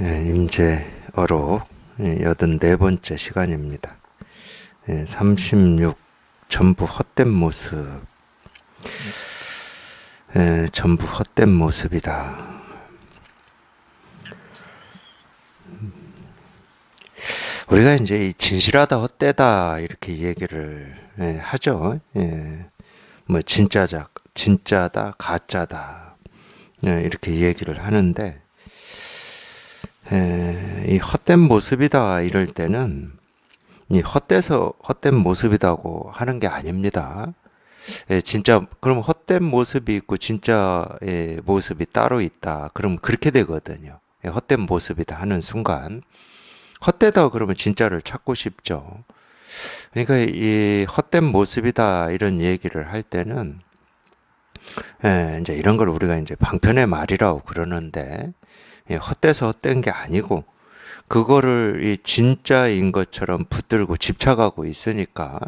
임재어록 84번째 시간입니다. 36 전부 헛된 모습. 전부 헛된 모습이다. 우리가 이제 이 진실하다 헛되다 이렇게 얘기를 하죠. 뭐 진짜다 가짜다 이렇게 얘기를 하는데, 이 헛된 모습이다 이럴 때는 이 헛돼서 헛된 모습이라고 하는 게 아닙니다. 진짜 그럼 헛된 모습이 있고 진짜의 모습이 따로 있다. 그럼 그렇게 되거든요. 헛된 모습이다 하는 순간 헛되다 그러면 진짜를 찾고 싶죠. 그러니까 이 헛된 모습이다 이런 얘기를 할 때는 이제 이런 걸 우리가 이제 방편의 말이라고 그러는데, 헛돼서 헛된 게 아니고 그거를 이 진짜인 것처럼 붙들고 집착하고 있으니까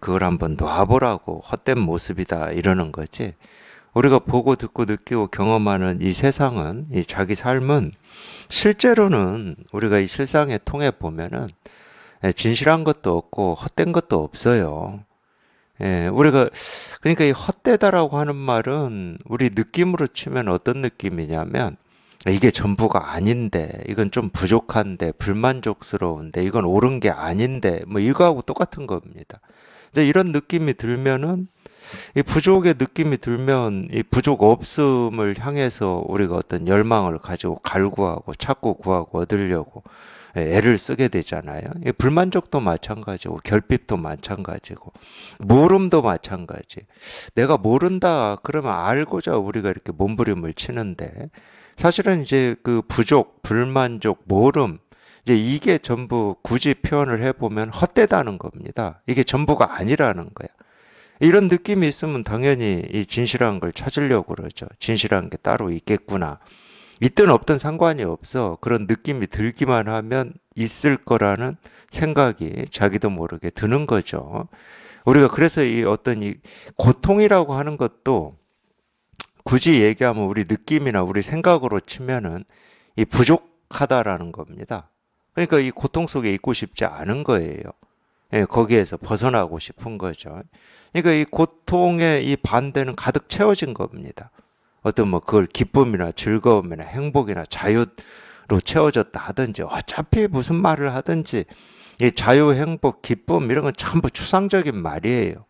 그걸 한번 놔보라고 헛된 모습이다 이러는 거지. 우리가 보고 듣고 느끼고 경험하는 이 세상은, 이 자기 삶은 실제로는 우리가 이 실상에 통해 보면은 진실한 것도 없고 헛된 것도 없어요. 우리가 그러니까 이 헛되다라고 하는 말은 우리 느낌으로 치면 어떤 느낌이냐면, 이게 전부가 아닌데, 이건 좀 부족한데, 불만족스러운데, 이건 옳은 게 아닌데, 뭐 이거하고 똑같은 겁니다. 이제 이런 느낌이 들면은, 이 부족의 느낌이 들면 이 부족 없음을 향해서 우리가 어떤 열망을 가지고 갈구하고 찾고 구하고 얻으려고 애를 쓰게 되잖아요. 이 불만족도 마찬가지고 결핍도 마찬가지고 모름도 마찬가지. 내가 모른다 그러면 알고자 우리가 이렇게 몸부림을 치는데, 사실은 이제 그 부족, 불만족, 모름, 이제 이게 전부 굳이 표현을 해보면 헛되다는 겁니다. 이게 전부가 아니라는 거야. 이런 느낌이 있으면 당연히 이 진실한 걸 찾으려고 그러죠. 진실한 게 따로 있겠구나. 있든 없든 상관이 없어. 그런 느낌이 들기만 하면 있을 거라는 생각이 자기도 모르게 드는 거죠. 우리가 그래서 이 어떤 이 고통이라고 하는 것도 굳이 얘기하면 우리 느낌이나 우리 생각으로 치면은 이 부족하다라는 겁니다. 그러니까 이 고통 속에 있고 싶지 않은 거예요. 거기에서 벗어나고 싶은 거죠. 그러니까 이 고통의 이 반대는 가득 채워진 겁니다. 어떤 뭐 그걸 기쁨이나 즐거움이나 행복이나 자유로 채워졌다 하든지, 어차피 무슨 말을 하든지 이 자유, 행복, 기쁨 이런 건 전부 추상적인 말이에요.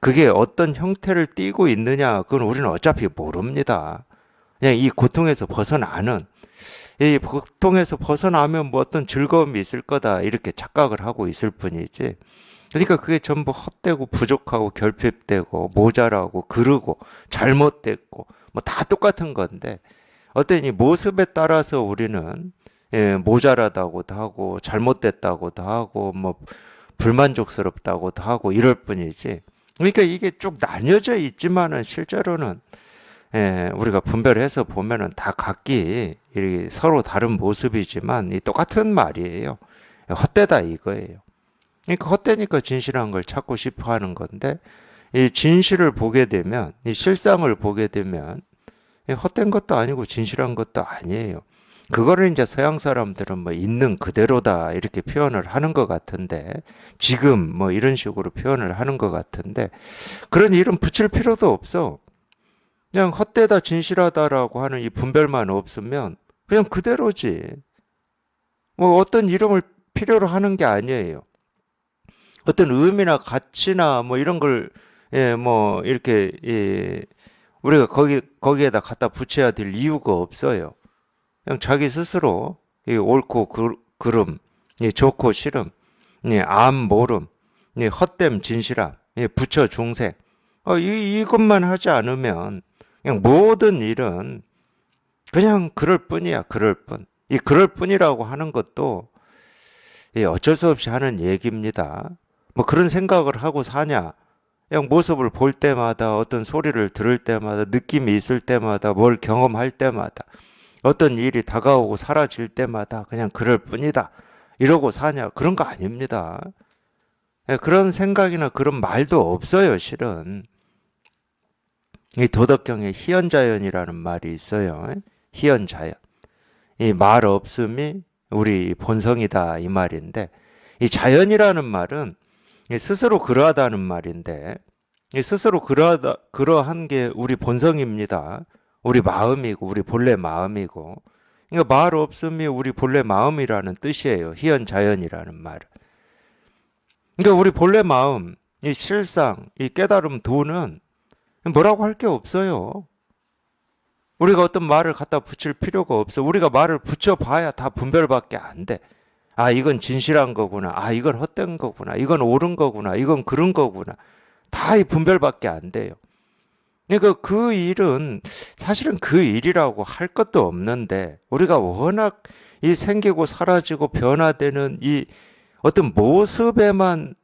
그게 어떤 형태를 띠고 있느냐, 그건 우리는 어차피 모릅니다. 그냥 이 고통에서 벗어나는, 이 고통에서 벗어나면 뭐 어떤 즐거움이 있을 거다 이렇게 착각을 하고 있을 뿐이지. 그러니까 그게 전부 헛되고 부족하고 결핍되고 모자라고 그르고 잘못됐고 뭐 다 똑같은 건데, 어떤 이 모습에 따라서 우리는 모자라다고도 하고 잘못됐다고도 하고 뭐 불만족스럽다고도 하고 이럴 뿐이지. 그러니까 이게 쭉 나뉘어져 있지만은 실제로는 우리가 분별해서 보면은 다 각기 서로 다른 모습이지만 이 똑같은 말이에요. 헛되다 이거예요. 그러니까 헛되니까 진실한 걸 찾고 싶어 하는 건데, 이 진실을 보게 되면, 이 실상을 보게 되면 헛된 것도 아니고 진실한 것도 아니에요. 그거를 이제 서양 사람들은 뭐 있는 그대로다 이렇게 표현을 하는 것 같은데, 지금 뭐 이런 식으로 표현을 하는 것 같은데, 그런 이름 붙일 필요도 없어. 그냥 헛되다 진실하다라고 하는 이 분별만 없으면 그냥 그대로지. 뭐 어떤 이름을 필요로 하는 게 아니에요. 어떤 의미나 가치나 뭐 이런 걸, 뭐 이렇게, 우리가 거기에다 갖다 붙여야 될 이유가 없어요. 그냥 자기 스스로 이 옳고 그름, 이 좋고 싫음, 이 암 모름, 이 헛됨 진실함, 이 부처 중생, 이것만 하지 않으면 그냥 모든 일은 그냥 그럴 뿐이야. 그럴 뿐. 이 그럴 뿐이라고 하는 것도 어쩔 수 없이 하는 얘기입니다. 뭐 그런 생각을 하고 사냐? 그냥 모습을 볼 때마다, 어떤 소리를 들을 때마다, 느낌이 있을 때마다, 뭘 경험할 때마다, 어떤 일이 다가오고 사라질 때마다 그냥 그럴 뿐이다. 이러고 사냐? 그런 거 아닙니다. 그런 생각이나 그런 말도 없어요, 실은. 이 도덕경에 희연자연이라는 말이 있어요. 희연자연. 이 말 없음이 우리 본성이다 이 말인데, 이 자연이라는 말은 스스로 그러하다는 말인데, 이 스스로 그러한 게 우리 본성입니다. 우리 마음이고 우리 본래 마음이고, 그러니까 말 없음이 우리 본래 마음이라는 뜻이에요. 희연자연이라는 말. 그러니까 우리 본래 마음, 이 실상, 이 깨달음 도는 뭐라고 할 게 없어요. 우리가 어떤 말을 갖다 붙일 필요가 없어. 우리가 말을 붙여봐야 다 분별밖에 안 돼. 아, 이건 진실한 거구나. 아, 이건 헛된 거구나. 이건 옳은 거구나. 이건 그런 거구나. 다 이 분별밖에 안 돼요. 그러니까 그 일은 사실은 그 일이라고 할 것도 없는데, 우리가 워낙 이 생기고 사라지고 변화되는 이 어떤 모습에만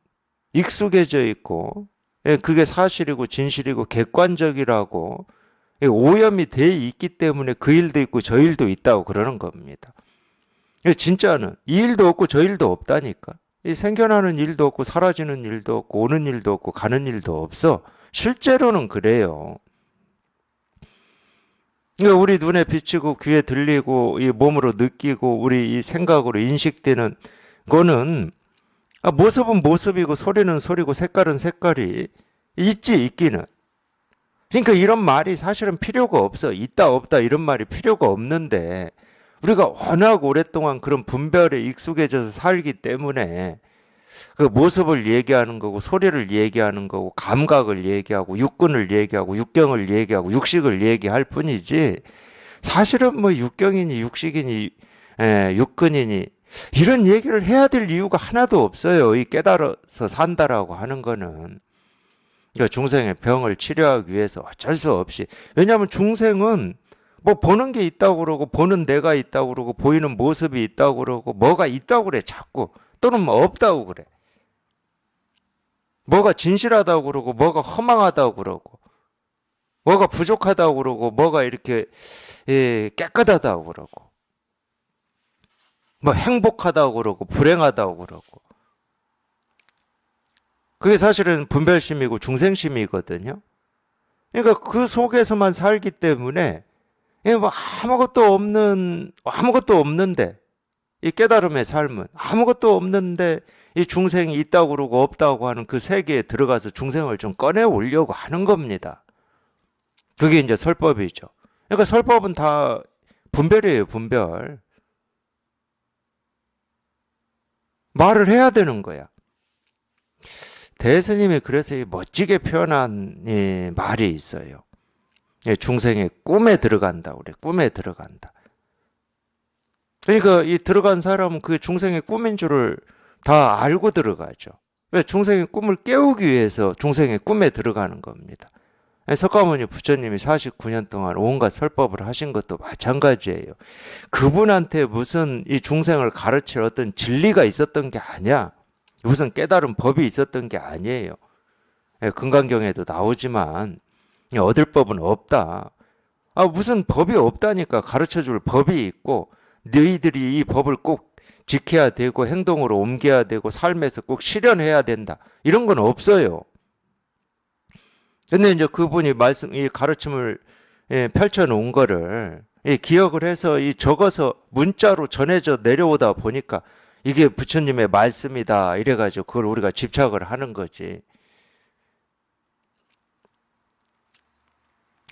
익숙해져 있고, 예, 그게 사실이고 진실이고 객관적이라고 오염이 돼 있기 때문에 그 일도 있고 저 일도 있다고 그러는 겁니다. 진짜는 이 일도 없고 저 일도 없다니까. 이 생겨나는 일도 없고 사라지는 일도 없고 오는 일도 없고 가는 일도 없어. 실제로는 그래요. 그러니까 우리 눈에 비치고 귀에 들리고 이 몸으로 느끼고 우리 이 생각으로 인식되는 거는, 모습은 모습이고 소리는 소리고 색깔은 색깔이 있기는. 그러니까 이런 말이 사실은 필요가 없어. 있다 없다 이런 말이 필요가 없는데, 우리가 워낙 오랫동안 그런 분별에 익숙해져서 살기 때문에 그 모습을 얘기하는 거고 소리를 얘기하는 거고 감각을 얘기하고 육근을 얘기하고 육경을 얘기하고 육식을 얘기할 뿐이지, 사실은 뭐 육경이니 육식이니 육근이니 이런 얘기를 해야 될 이유가 하나도 없어요. 이 깨달아서 산다라고 하는 거는. 그러니까 중생의 병을 치료하기 위해서 어쩔 수 없이. 왜냐하면 중생은 뭐 보는 게 있다고 그러고 보는 내가 있다고 그러고 보이는 모습이 있다고 그러고 뭐가 있다고 그래 자꾸. 또는 뭐 없다고 그래. 뭐가 진실하다고 그러고 뭐가 허망하다고 그러고 뭐가 부족하다고 그러고 뭐가 이렇게 깨끗하다고 그러고 뭐 행복하다고 그러고 불행하다고 그러고. 그게 사실은 분별심이고 중생심이거든요. 그러니까 그 속에서만 살기 때문에 뭐 아무것도 없는데 이 깨달음의 삶은 아무것도 없는데 이 중생이 있다고 그러고 없다고 하는 그 세계에 들어가서 중생을 좀 꺼내 오려고 하는 겁니다. 그게 이제 설법이죠. 그러니까 설법은 다 분별이에요, 분별. 말을 해야 되는 거야. 대스님이 그래서 멋지게 표현한 말이 있어요. 중생의 꿈에 들어간다. 우리 꿈에 들어간다. 그러니까 이 들어간 사람은 그 중생의 꿈인 줄을 다 알고 들어가죠. 왜? 중생의 꿈을 깨우기 위해서 중생의 꿈에 들어가는 겁니다. 석가모니 부처님이 49년 동안 온갖 설법을 하신 것도 마찬가지예요. 그분한테 무슨 이 중생을 가르칠 어떤 진리가 있었던 게 아니야. 무슨 깨달은 법이 있었던 게 아니에요. 금강경에도 나오지만 얻을 법은 없다. 무슨 법이 없다니까. 가르쳐줄 법이 있고 너희들이 이 법을 꼭 지켜야 되고 행동으로 옮겨야 되고 삶에서 꼭 실현해야 된다. 이런 건 없어요. 근데 이제 그분이 이 가르침을 펼쳐 놓은 거를 기억을 해서 적어서 문자로 전해져 내려오다 보니까 이게 부처님의 말씀이다. 이래가지고 그걸 우리가 집착을 하는 거지.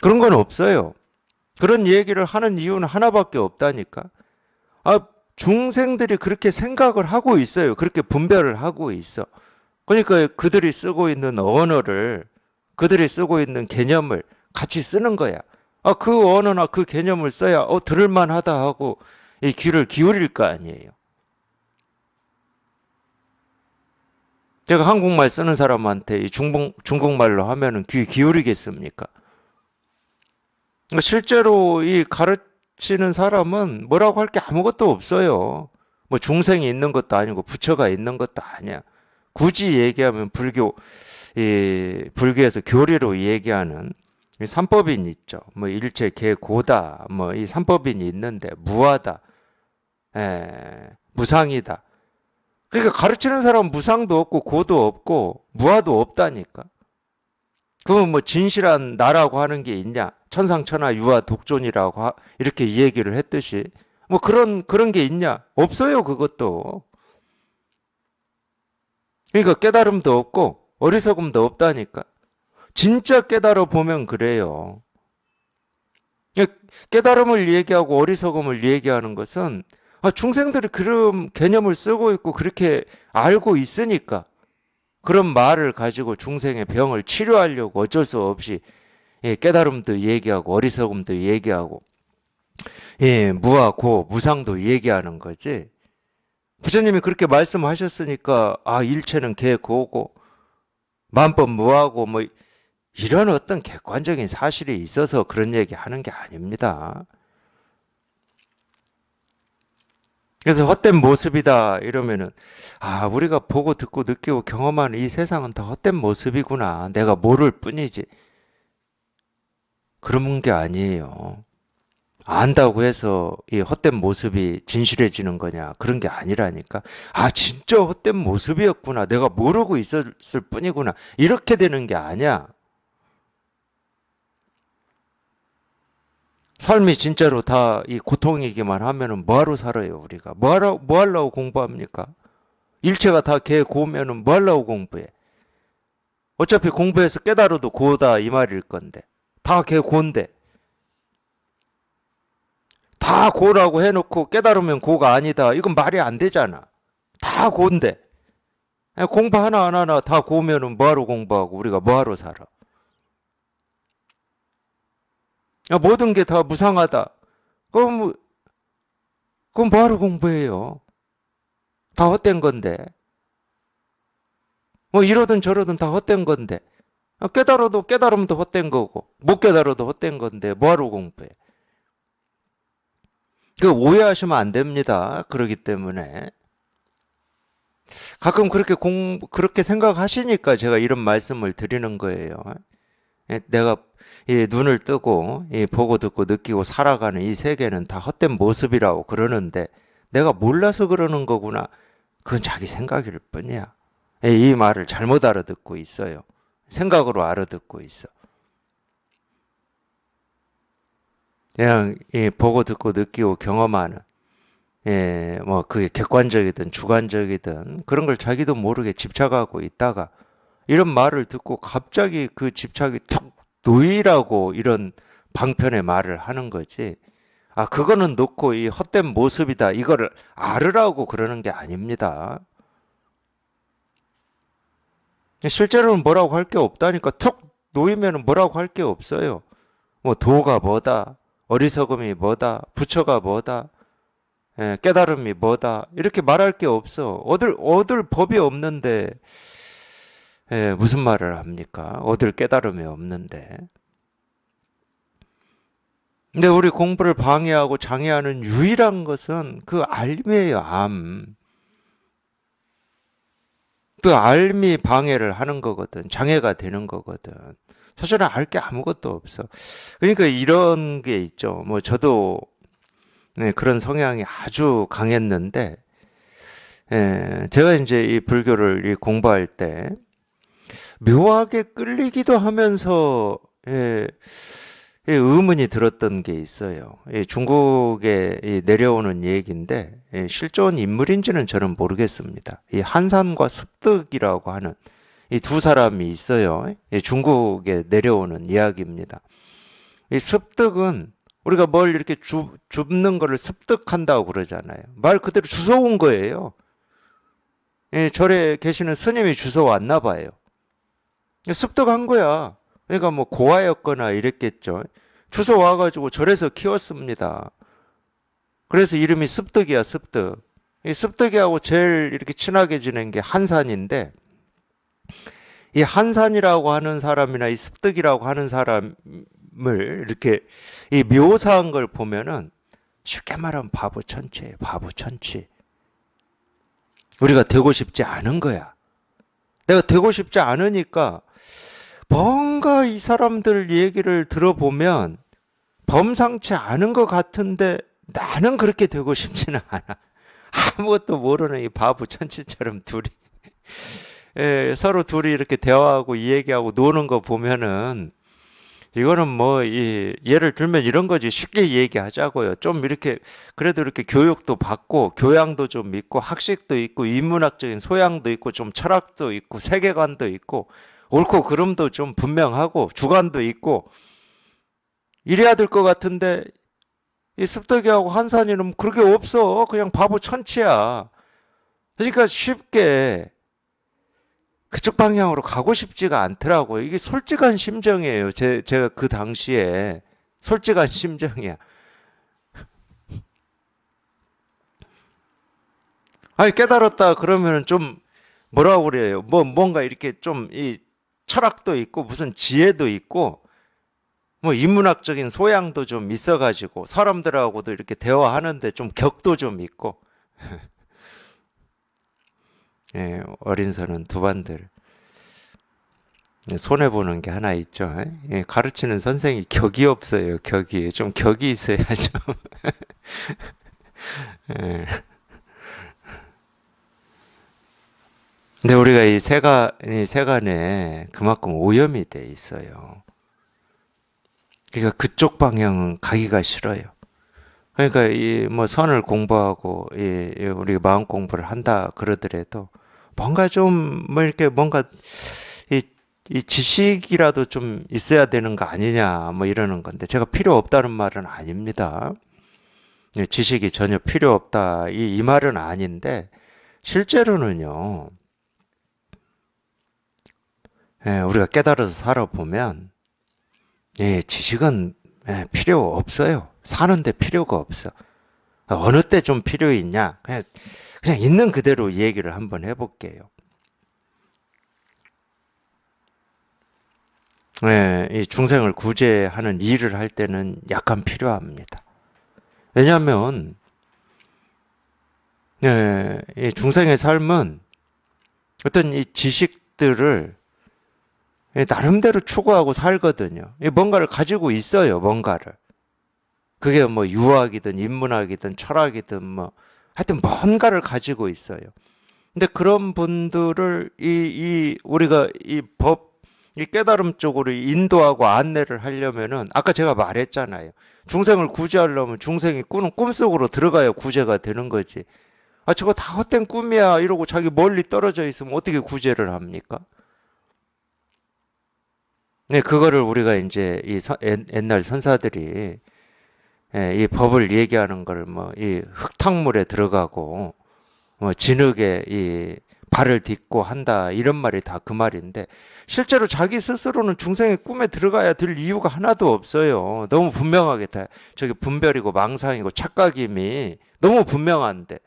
그런 건 없어요. 그런 얘기를 하는 이유는 하나밖에 없다니까. 중생들이 그렇게 생각을 하고 있어요. 그렇게 분별을 하고 있어. 그러니까 그들이 쓰고 있는 언어를, 그들이 쓰고 있는 개념을 같이 쓰는 거야. 그 언어나 그 개념을 써야 들을만하다 하고 이 귀를 기울일 거 아니에요. 제가 한국말 쓰는 사람한테 중국말로 하면은 귀 기울이겠습니까? 실제로 이 가르치는 사람은 뭐라고 할 게 아무것도 없어요. 뭐 중생이 있는 것도 아니고 부처가 있는 것도 아니야. 굳이 얘기하면 불교에서 교리로 얘기하는 삼법인이 있죠. 뭐 일체 개고다. 뭐 이 삼법인이 있는데 무하다. 무상이다. 그러니까 가르치는 사람은 무상도 없고 고도 없고 무하도 없다니까. 그러면 뭐 진실한 나라고 하는 게 있냐? 천상천하 유아 독존이라고 이렇게 얘기를 했듯이 뭐 그런 게 있냐? 없어요, 그것도. 그러니까 깨달음도 없고 어리석음도 없다니까. 진짜 깨달아 보면 그래요. 깨달음을 얘기하고 어리석음을 얘기하는 것은 중생들이 그런 개념을 쓰고 있고 그렇게 알고 있으니까 그런 말을 가지고 중생의 병을 치료하려고 어쩔 수 없이 깨달음도 얘기하고 어리석음도 얘기하고 무아 고 무상도 얘기하는 거지. 부처님이 그렇게 말씀하셨으니까 일체는 개고고 만법 무하고 뭐 이런 어떤 객관적인 사실이 있어서 그런 얘기 하는 게 아닙니다. 그래서 헛된 모습이다 이러면은 우리가 보고 듣고 느끼고 경험하는 이 세상은 다 헛된 모습이구나. 내가 모를 뿐이지. 그런 게 아니에요. 안다고 해서 이 헛된 모습이 진실해지는 거냐? 그런 게 아니라니까. 진짜 헛된 모습이었구나. 내가 모르고 있었을 뿐이구나. 이렇게 되는 게 아니야. 삶이 진짜로 다 이 고통이기만 하면은 뭐하러 살아요, 우리가? 뭐 하려고 공부합니까? 일체가 다 개고면은 뭐 하려고 공부해? 어차피 공부해서 깨달아도 고다 이 말일 건데. 다 개고인데. 다 고라고 해놓고 깨달으면 고가 아니다. 이건 말이 안 되잖아. 다 고인데. 공부 하나 안 하나 다 고면은 뭐하러 공부하고 우리가 뭐하러 살아? 모든 게 다 무상하다. 그럼 뭐하러 공부해요? 다 헛된 건데. 뭐 이러든 저러든 다 헛된 건데. 깨달아도 깨달으면 더 헛된 거고 못 깨달아도 헛된 건데 뭐하러 공부해? 그 오해하시면 안 됩니다. 그러기 때문에 가끔 그렇게 생각하시니까 제가 이런 말씀을 드리는 거예요. 내가 눈을 뜨고 보고 듣고 느끼고 살아가는 이 세계는 다 헛된 모습이라고 그러는데 내가 몰라서 그러는 거구나. 그건 자기 생각일 뿐이야. 이 말을 잘못 알아듣고 있어요. 생각으로 알아듣고 있어. 그냥 보고 듣고 느끼고 경험하는 뭐 그게 객관적이든 주관적이든 그런 걸 자기도 모르게 집착하고 있다가 이런 말을 듣고 갑자기 그 집착이 툭 놓이라고 이런 방편의 말을 하는 거지. 그거는 놓고 이 헛된 모습이다. 이거를 알으라고 그러는 게 아닙니다. 실제로는 뭐라고 할 게 없다니까. 툭 놓이면 뭐라고 할 게 없어요. 뭐 도가 뭐다, 어리석음이 뭐다, 부처가 뭐다, 깨달음이 뭐다 이렇게 말할 게 없어. 얻을 법이 없는데 무슨 말을 합니까? 얻을 깨달음이 없는데. 근데 우리 공부를 방해하고 장애하는 유일한 것은 그 알미예요, 암. 그 알미 방해를 하는 거거든. 장애가 되는 거거든. 사실은 알 게 아무것도 없어. 그러니까 이런 게 있죠. 뭐 저도 그런 성향이 아주 강했는데, 제가 이제 이 불교를 공부할 때 묘하게 끌리기도 하면서 의문이 들었던 게 있어요. 중국에 내려오는 얘기인데 실존 인물인지는 저는 모르겠습니다. 이 한산과 습득이라고 하는 이 두 사람이 있어요. 중국에 내려오는 이야기입니다. 이 습득은 우리가 뭘 이렇게 줍는 거를 습득한다고 그러잖아요. 말 그대로 주워온 거예요. 절에 계시는 스님이 주워왔나 봐요. 습득한 거야. 그러니까 뭐 고아였거나 이랬겠죠. 주워와가지고 절에서 키웠습니다. 그래서 이름이 습득이야, 습득. 이 습득이하고 제일 이렇게 친하게 지낸 게 한산인데, 이 한산이라고 하는 사람이나 이 습득이라고 하는 사람을 이렇게 이 묘사한 걸 보면은 쉽게 말하면 바보 천치예요, 바보 천치. 우리가 되고 싶지 않은 거야. 내가 되고 싶지 않으니까 뭔가 이 사람들 얘기를 들어보면 범상치 않은 것 같은데 나는 그렇게 되고 싶지는 않아. 아무것도 모르는 이 바보 천치처럼 둘이 서로 둘이 이렇게 대화하고 이 얘기하고 노는 거 보면은 이거는 뭐, 예를 들면 이런 거지. 쉽게 얘기하자고요. 좀 이렇게, 그래도 이렇게 교육도 받고, 교양도 좀 있고, 학식도 있고, 인문학적인 소양도 있고, 좀 철학도 있고, 세계관도 있고, 옳고 그름도 좀 분명하고, 주관도 있고, 이래야 될 것 같은데, 이 습득이하고 한산이는 그렇게 없어. 그냥 바보 천치야. 그러니까 쉽게 그쪽 방향으로 가고 싶지가 않더라고요. 이게 솔직한 심정이에요. 제가 그 당시에 솔직한 심정이야. 아니, 깨달았다 그러면은 좀 뭐라고 그래요? 뭔가 이렇게 좀 이 철학도 있고 무슨 지혜도 있고 뭐 인문학적인 소양도 좀 있어가지고 사람들하고도 이렇게 대화하는데 좀 격도 좀 있고 예, 어린 서는 두 반들 손해 보는 게 하나 있죠. 예, 가르치는 선생이 격이 없어요. 격이 좀 격이 있어야죠. 예. 근데 우리가 이 세간에 그만큼 오염이 돼 있어요. 그러니까 그쪽 방향은 가기가 싫어요. 그러니까 이 뭐 선을 공부하고 우리 마음 공부를 한다 그러더라도 뭔가 좀 뭐 이렇게 뭔가 이, 이 지식이라도 좀 있어야 되는 거 아니냐 뭐 이러는 건데 제가 필요 없다는 말은 아닙니다. 지식이 전혀 필요 없다 이 말은 아닌데 실제로는요. 우리가 깨달아서 살아보면 지식은 필요 없어요. 사는데 필요가 없어. 어느 때 좀 필요 있냐? 그냥 있는 그대로 얘기를 한번 해볼게요. 이 중생을 구제하는 일을 할 때는 약간 필요합니다. 왜냐하면 이 중생의 삶은 어떤 이 지식들을 나름대로 추구하고 살거든요. 뭔가를 가지고 있어요, 뭔가를. 그게 뭐 유학이든 인문학이든 철학이든 뭐 하여튼 뭔가를 가지고 있어요. 근데 그런 분들을 우리가 이 깨달음 쪽으로 인도하고 안내를 하려면은 아까 제가 말했잖아요. 중생을 구제하려면 중생이 꾸는 꿈속으로 들어가야 구제가 되는 거지. 아, 저거 다 헛된 꿈이야. 이러고 자기 멀리 떨어져 있으면 어떻게 구제를 합니까? 네, 그거를 우리가 이제 옛날 선사들이 이 법을 얘기하는 걸 뭐 이 흙탕물에 들어가고 뭐 진흙에 이 발을 딛고 한다 이런 말이 다 그 말인데 실제로 자기 스스로는 중생의 꿈에 들어가야 될 이유가 하나도 없어요. 너무 분명하게 다 저기 분별이고 망상이고 착각임이 너무 분명한데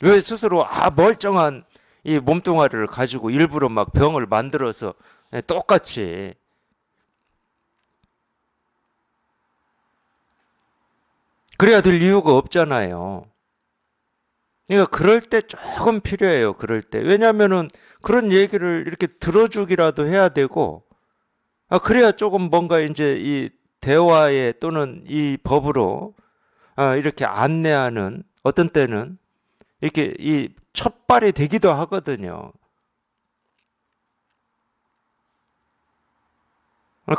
왜 스스로 멀쩡한 이 몸뚱아리를 가지고 일부러 막 병을 만들어서 똑같이 그래야 될 이유가 없잖아요. 그러니까 그럴 때 조금 필요해요. 그럴 때. 왜냐면은 그런 얘기를 이렇게 들어주기라도 해야 되고, 그래야 조금 뭔가 이제 이 대화에 또는 이 법으로 이렇게 안내하는 어떤 때는 이렇게 이 첫발이 되기도 하거든요.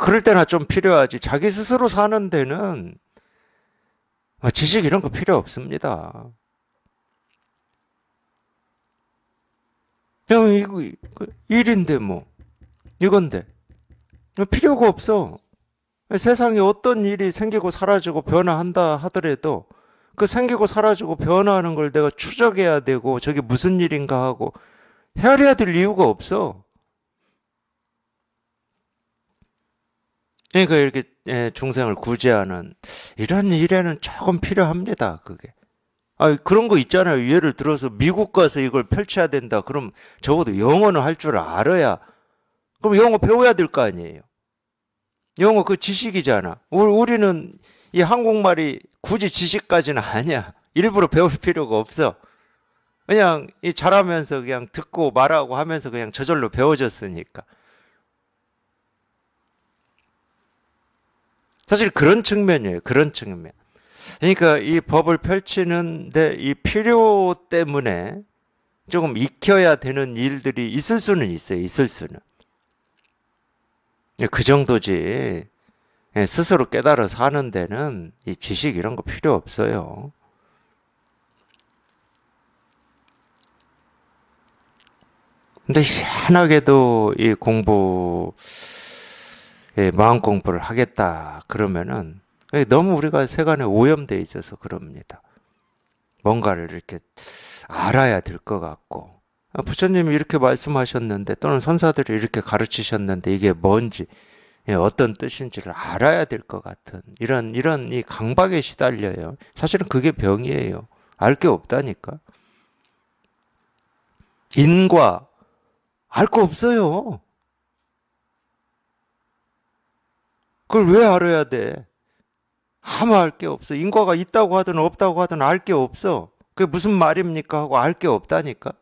그럴 때나 좀 필요하지. 자기 스스로 사는 데는 지식 이런 거 필요 없습니다. 그냥 이거 일인데 뭐 이건데 필요가 없어. 세상에 어떤 일이 생기고 사라지고 변화한다 하더라도 그 생기고 사라지고 변화하는 걸 내가 추적해야 되고 저게 무슨 일인가 하고 헤아려야 될 이유가 없어. 그러니까 이렇게 중생을 구제하는 이런 일에는 조금 필요합니다. 그게. 그런 거 있잖아요. 예를 들어서 미국 가서 이걸 펼쳐야 된다. 그럼 적어도 영어는 할 줄 알아야. 그럼 영어 배워야 될 거 아니에요. 영어 그 지식이잖아. 우리는 이 한국말이 굳이 지식까지는 아니야. 일부러 배울 필요가 없어. 그냥 이 잘하면서 그냥 듣고 말하고 하면서 그냥 저절로 배워졌으니까. 사실 그런 측면이에요. 그런 측면. 그러니까 이 법을 펼치는데 이 필요 때문에 조금 익혀야 되는 일들이 있을 수는 있어요. 있을 수는. 그 정도지. 스스로 깨달아 사는 데는 이 지식 이런 거 필요 없어요. 근데 희한하게도 이 마음 공부를 하겠다 그러면은 너무 우리가 세간에 오염돼 있어서 그럽니다. 뭔가를 이렇게 알아야 될 것 같고. 부처님이 이렇게 말씀하셨는데 또는 선사들이 이렇게 가르치셨는데 이게 뭔지 어떤 뜻인지를 알아야 될 것 같은 이런 이 강박에 시달려요. 사실은 그게 병이에요. 알 게 없다니까. 인과 알 거 없어요. 그걸 왜 알아야 돼? 아무 알 게 없어. 인과가 있다고 하든 없다고 하든 알 게 없어. 그게 무슨 말입니까? 하고 알 게 없다니까.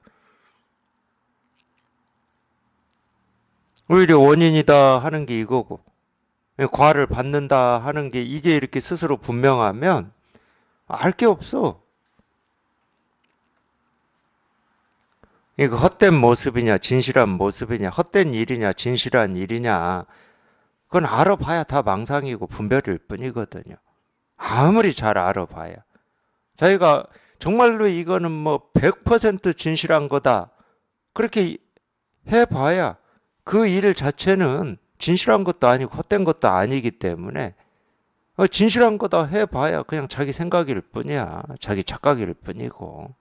오히려 원인이다 하는 게 이거고, 과를 받는다 하는 게 이게 이렇게 스스로 분명하면 알 게 없어. 이거 헛된 모습이냐, 진실한 모습이냐, 헛된 일이냐, 진실한 일이냐, 그건 알아봐야 다 망상이고 분별일 뿐이거든요. 아무리 잘 알아봐야. 자기가 정말로 이거는 뭐 100% 진실한 거다. 그렇게 해봐야 그 일 자체는 진실한 것도 아니고 헛된 것도 아니기 때문에 진실한 거다 해봐야 그냥 자기 생각일 뿐이야. 자기 착각일 뿐이고.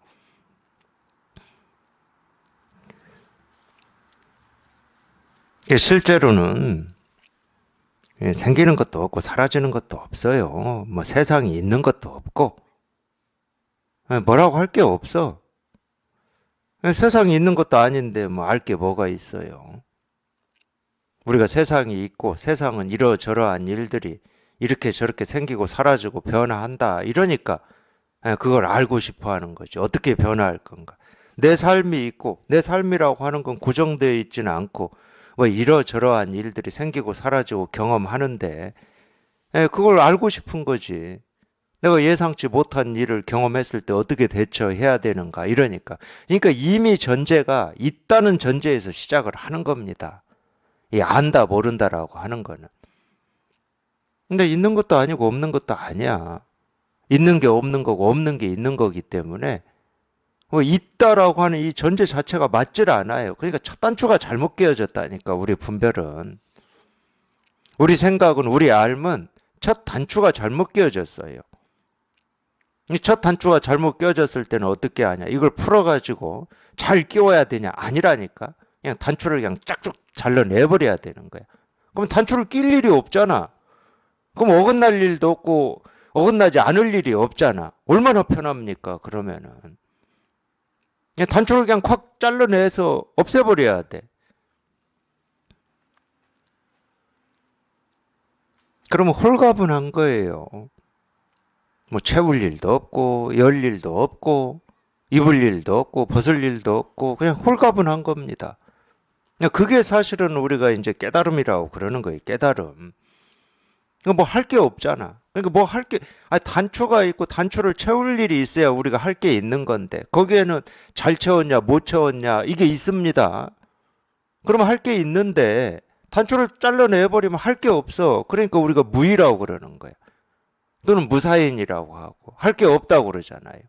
실제로는 생기는 것도 없고 사라지는 것도 없어요. 뭐 세상이 있는 것도 없고 뭐라고 할 게 없어. 세상이 있는 것도 아닌데 뭐 알 게 뭐가 있어요. 우리가 세상이 있고 세상은 이러저러한 일들이 이렇게 저렇게 생기고 사라지고 변화한다. 이러니까 그걸 알고 싶어 하는 거지. 어떻게 변화할 건가. 내 삶이 있고 내 삶이라고 하는 건 고정되어 있지는 않고 뭐 이러저러한 일들이 생기고 사라지고 경험하는데 그걸 알고 싶은 거지. 내가 예상치 못한 일을 경험했을 때 어떻게 대처해야 되는가 이러니까. 그러니까 이미 전제가 있다는 전제에서 시작을 하는 겁니다. 이 안다 모른다라고 하는 거는. 근데 있는 것도 아니고 없는 것도 아니야. 있는 게 없는 거고 없는 게 있는 거기 때문에 뭐 있다라고 하는 이 전제 자체가 맞질 않아요. 그러니까 첫 단추가 잘못 끼워졌다니까 우리 분별은. 우리 생각은 우리 알은 첫 단추가 잘못 끼워졌어요. 이 첫 단추가 잘못 끼워졌을 때는 어떻게 하냐? 이걸 풀어가지고 잘 끼워야 되냐? 아니라니까. 그냥 단추를 그냥 짝쭉 잘라내버려야 되는 거야. 그럼 단추를 낄 일이 없잖아. 그럼 어긋날 일도 없고 어긋나지 않을 일이 없잖아. 얼마나 편합니까? 그러면은 그냥 단추를 그냥 콱 잘라내서 없애버려야 돼. 그러면 홀가분한 거예요. 뭐 채울 일도 없고 열 일도 없고 입을 일도 없고 벗을 일도 없고 그냥 홀가분한 겁니다. 그게 사실은 우리가 이제 깨달음이라고 그러는 거예요. 깨달음. 뭐 할 게 없잖아. 그러니까 뭐 할 게, 단추가 있고 단추를 채울 일이 있어야 우리가 할 게 있는 건데, 거기에는 잘 채웠냐, 못 채웠냐, 이게 있습니다. 그러면 할 게 있는데, 단추를 잘라내버리면 할 게 없어. 그러니까 우리가 무의라고 그러는 거야. 또는 무사인이라고 하고, 할 게 없다고 그러잖아요.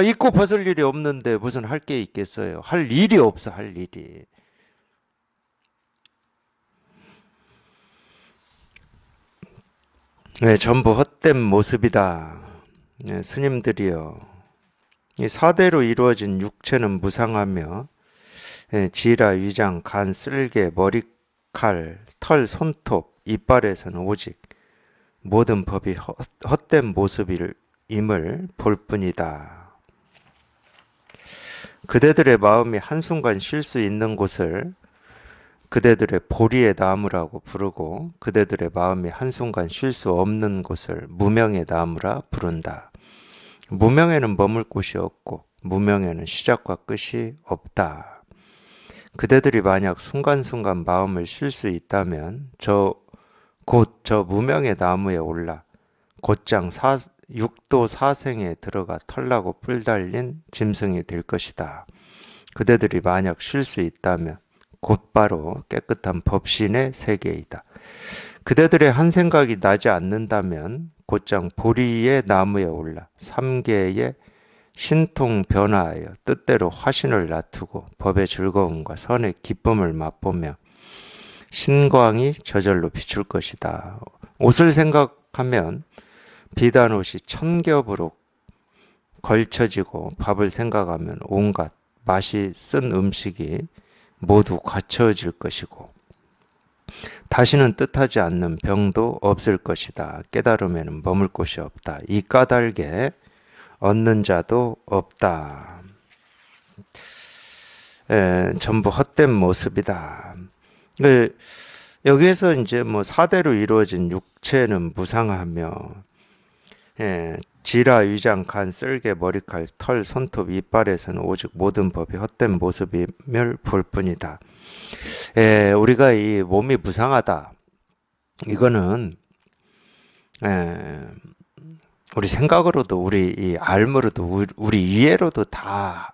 있고 벗을 일이 없는데 무슨 할 게 있겠어요. 할 일이 없어, 할 일이. 네, 전부 헛된 모습이다. 네, 스님들이여. 이 사대로 이루어진 육체는 무상하며 지라, 위장, 간, 쓸개, 머리칼, 털, 손톱, 이빨에서는 오직 모든 법이 헛된 모습임을 볼 뿐이다. 그대들의 마음이 한순간 쉴 수 있는 곳을 그대들의 보리의 나무라고 부르고 그대들의 마음이 한순간 쉴 수 없는 곳을 무명의 나무라 부른다. 무명에는 머물 곳이 없고 무명에는 시작과 끝이 없다. 그대들이 만약 순간순간 마음을 쉴 수 있다면 곧 저 무명의 나무에 올라 곧장 육도 사생에 들어가 털나고 뿔 달린 짐승이 될 것이다. 그대들이 만약 쉴 수 있다면 곧바로 깨끗한 법신의 세계이다. 그대들의 한 생각이 나지 않는다면 곧장 보리의 나무에 올라 삼계의 신통 변화하여 뜻대로 화신을 놔두고 법의 즐거움과 선의 기쁨을 맛보며 신광이 저절로 비출 것이다. 옷을 생각하면 비단 옷이 천겹으로 걸쳐지고 밥을 생각하면 온갖 맛이 쓴 음식이 모두 갖춰질 것이고 다시는 뜻하지 않는 병도 없을 것이다. 깨달음에는 머물 곳이 없다. 이 까닭에 얻는 자도 없다. 전부 헛된 모습이다. 여기에서 이제 뭐 사대로 이루어진 육체는 무상하며 지라, 위장, 간, 쓸개, 머리칼, 털, 손톱, 이빨에서는 오직 모든 법이 헛된 모습임을 볼 뿐이다. 우리가 이 몸이 무상하다. 이거는 우리 생각으로도 우리 이 알므로도 우리 이해로도 다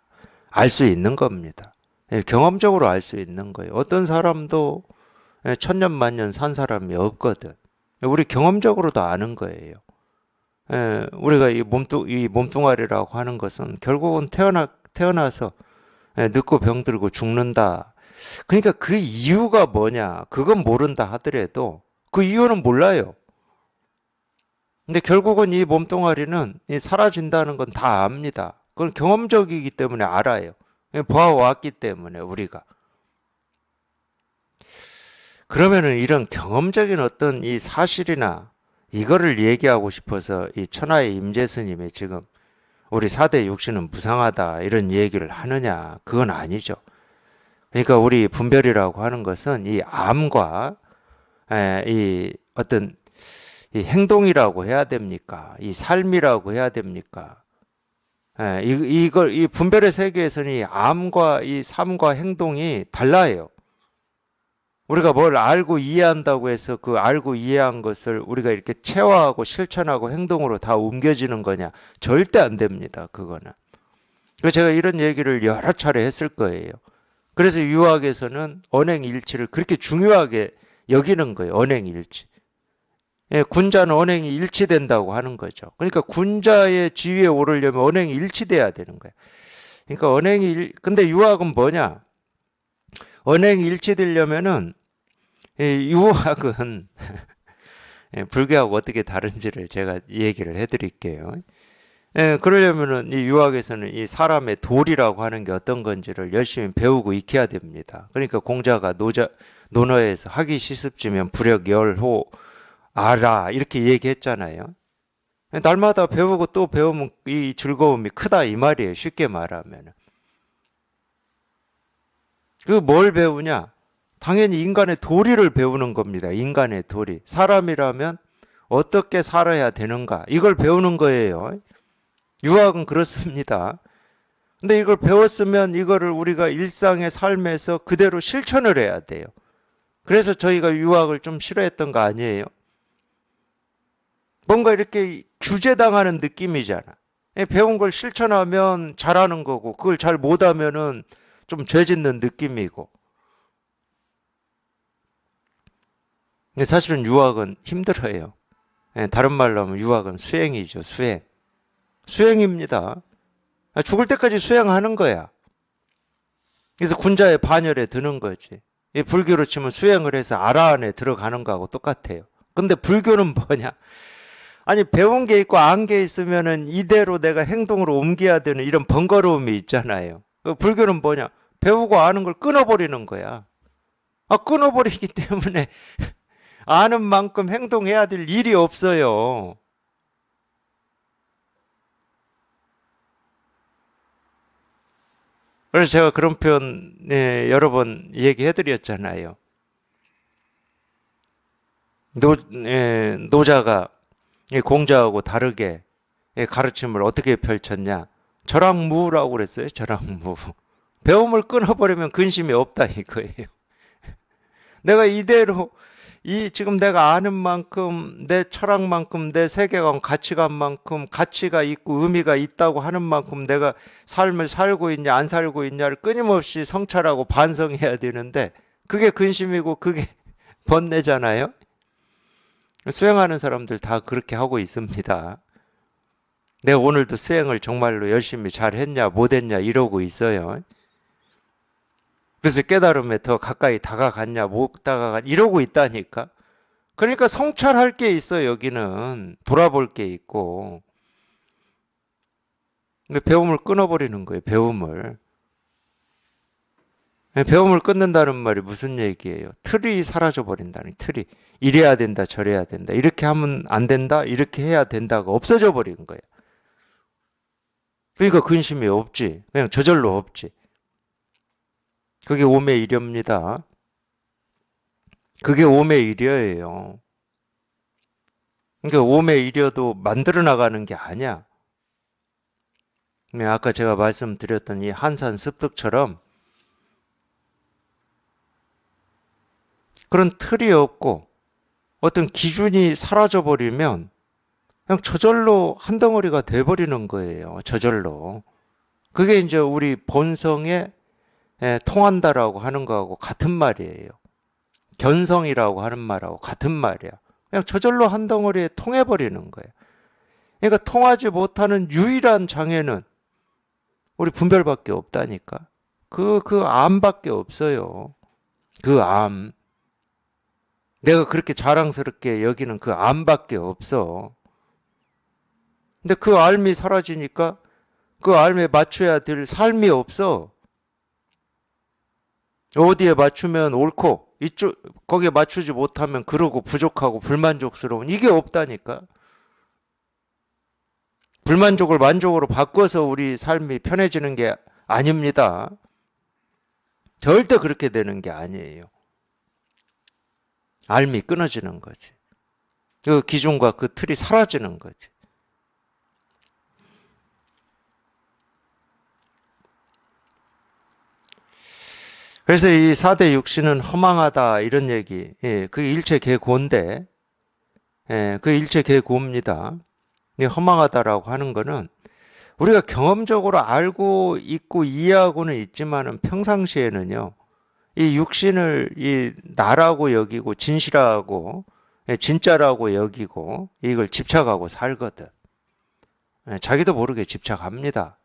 알 수 있는 겁니다. 경험적으로 알 수 있는 거예요. 어떤 사람도 천년 만년 산 사람이 없거든. 우리 경험적으로도 아는 거예요. 우리가 이 몸뚱아리라고 하는 것은 결국은 태어나서 늙고 병들고 죽는다. 그러니까 그 이유가 뭐냐? 그건 모른다 하더라도 그 이유는 몰라요. 근데 결국은 이 몸뚱아리는 사라진다는 건 다 압니다. 그건 경험적이기 때문에 알아요. 보아왔기 때문에 우리가. 그러면은 이런 경험적인 어떤 이 사실이나 이거를 얘기하고 싶어서 이 천하의 임재 스님이 지금 우리 사대 육신은 무상하다 이런 얘기를 하느냐? 그건 아니죠. 그러니까 우리 분별이라고 하는 것은 이 암과 이 어떤 이 행동이라고 해야 됩니까? 이 삶이라고 해야 됩니까? 이 분별의 세계에서는 이 암과 이 삶과 행동이 달라요. 우리가 뭘 알고 이해한다고 해서 그 알고 이해한 것을 우리가 이렇게 체화하고 실천하고 행동으로 다 옮겨지는 거냐? 절대 안 됩니다. 그거는. 그래서 제가 이런 얘기를 여러 차례 했을 거예요. 그래서 유학에서는 언행일치를 그렇게 중요하게 여기는 거예요. 언행일치. 군자는 언행이 일치된다고 하는 거죠. 그러니까 군자의 지위에 오르려면 언행이 일치돼야 되는 거예요. 그러니까 근데 유학은 뭐냐? 언행이 일치되려면은 유학은 불교하고 어떻게 다른지를 제가 얘기를 해드릴게요. 그러려면은 이 유학에서는 이 사람의 도리라고 하는 게 어떤 건지를 열심히 배우고 익혀야 됩니다. 그러니까 공자가 논어에서 하기 시습지면 불역 열호 알아 이렇게 얘기했잖아요. 날마다 배우고 또 배우면 이 즐거움이 크다 이 말이에요. 쉽게 말하면. 그 뭘 배우냐? 당연히 인간의 도리를 배우는 겁니다. 인간의 도리. 사람이라면 어떻게 살아야 되는가? 이걸 배우는 거예요. 유학은 그렇습니다. 근데 이걸 배웠으면 이거를 우리가 일상의 삶에서 그대로 실천을 해야 돼요. 그래서 저희가 유학을 좀 싫어했던 거 아니에요? 뭔가 이렇게 규제당하는 느낌이잖아. 배운 걸 실천하면 잘하는 거고 그걸 잘 못하면은 좀 죄짓는 느낌이고. 근데 사실은 유학은 힘들어요. 다른 말로 하면 유학은 수행이죠. 수행입니다. 죽을 때까지 수행하는 거야. 그래서 군자의 반열에 드는 거지. 이 불교로 치면 수행을 해서 아라 안에 들어가는 거하고 똑같아요. 근데 불교는 뭐냐? 아니 배운 게 있고 안 게 있으면은 이대로 내가 행동으로 옮겨야 되는 이런 번거로움이 있잖아요. 불교는 뭐냐? 배우고 아는 걸 끊어버리는 거야. 끊어버리기 때문에 아는 만큼 행동해야 될 일이 없어요. 그래서 제가 그런 표현 여러 번 얘기해드렸잖아요. 노자가 공자하고 다르게 가르침을 어떻게 펼쳤냐? 절학무라고 그랬어요. 절학무. 배움을 끊어버리면 근심이 없다 이거예요. 내가 이대로 이 지금 내가 아는 만큼 내 철학만큼 내 세계관 가치관만큼 가치가 있고 의미가 있다고 하는 만큼 내가 삶을 살고 있냐 안 살고 있냐를 끊임없이 성찰하고 반성해야 되는데 그게 근심이고 그게 번뇌잖아요. 수행하는 사람들 다 그렇게 하고 있습니다. 내가 오늘도 수행을 정말로 열심히 잘 했냐 못 했냐 이러고 있어요. 그래서 깨달음에 더 가까이 다가갔냐 못 다가갔냐 이러고 있다니까. 그러니까 성찰할 게 있어. 여기는 돌아볼 게 있고. 근데 배움을 끊어버리는 거예요. 배움을. 배움을 끊는다는 말이 무슨 얘기예요? 틀이 사라져 버린다는 틀이. 이래야 된다 저래야 된다 이렇게 하면 안 된다 이렇게 해야 된다가 없어져 버린 거예요. 그러니까 근심이 없지. 그냥 저절로 없지. 그게 오매이려입니다. 그게 오매이려예요. 그러니까 오매이려도 만들어 나가는 게 아니야. 아까 제가 말씀드렸던 이 한산 습득처럼 그런 틀이 없고 어떤 기준이 사라져 버리면 그냥 저절로 한 덩어리가 돼 버리는 거예요. 저절로. 그게 이제 우리 본성에 통한다라고 하는 거하고 같은 말이에요. 견성이라고 하는 말하고 같은 말이야. 그냥 저절로 한 덩어리에 통해 버리는 거예요. 그러니까 통하지 못하는 유일한 장애는 우리 분별밖에 없다니까. 그 암밖에 없어요. 그 암. 내가 그렇게 자랑스럽게 여기는 그 암밖에 없어. 근데 그 암이 사라지니까 그 암에 맞춰야 될 삶이 없어. 어디에 맞추면 옳고 이쪽 거기에 맞추지 못하면 그러고 부족하고 불만족스러운 이게 없다니까. 불만족을 만족으로 바꿔서 우리 삶이 편해지는 게 아닙니다. 절대 그렇게 되는 게 아니에요. 알미 끊어지는 거지. 그 기준과 그 틀이 사라지는 거지. 그래서 이 4대 육신은 허망하다 이런 얘기. 예, 그 일체 개고인데, 예, 그 일체 개고입니다. 허망하다라고 하는 거는 우리가 경험적으로 알고 있고 이해하고는 있지만은 평상시에는요, 이 육신을 이 나라고 여기고 진실하고 예, 진짜라고 여기고 이걸 집착하고 살거든. 예, 자기도 모르게 집착합니다.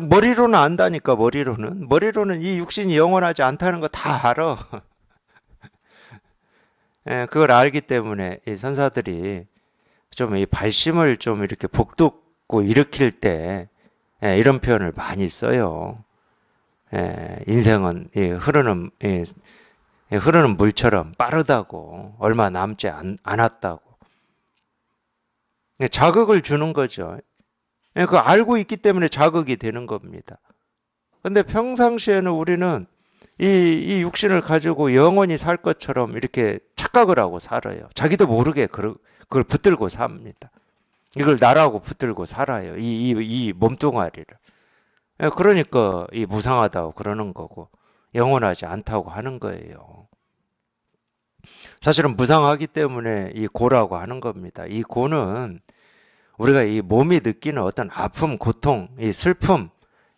머리로는 안다니까. 머리로는 이 육신이 영원하지 않다는 거 다 알아. 예, 그걸 알기 때문에 이 선사들이 좀 이 발심을 좀 이렇게 북돋고 일으킬 때 예, 이런 표현을 많이 써요. 예, 인생은 흐르는 물처럼 빠르다고 얼마 남지 않았다고 예, 자극을 주는 거죠. 예, 그 알고 있기 때문에 자극이 되는 겁니다. 근데 평상시에는 우리는 이 육신을 가지고 영원히 살 것처럼 이렇게 착각을 하고 살아요. 자기도 모르게 그걸 붙들고 삽니다. 이걸 나라고 붙들고 살아요. 이 몸뚱아리를. 예, 그러니까 이 무상하다고 그러는 거고 영원하지 않다고 하는 거예요. 사실은 무상하기 때문에 이 고라고 하는 겁니다. 이 고는 우리가 이 몸이 느끼는 어떤 아픔, 고통, 이 슬픔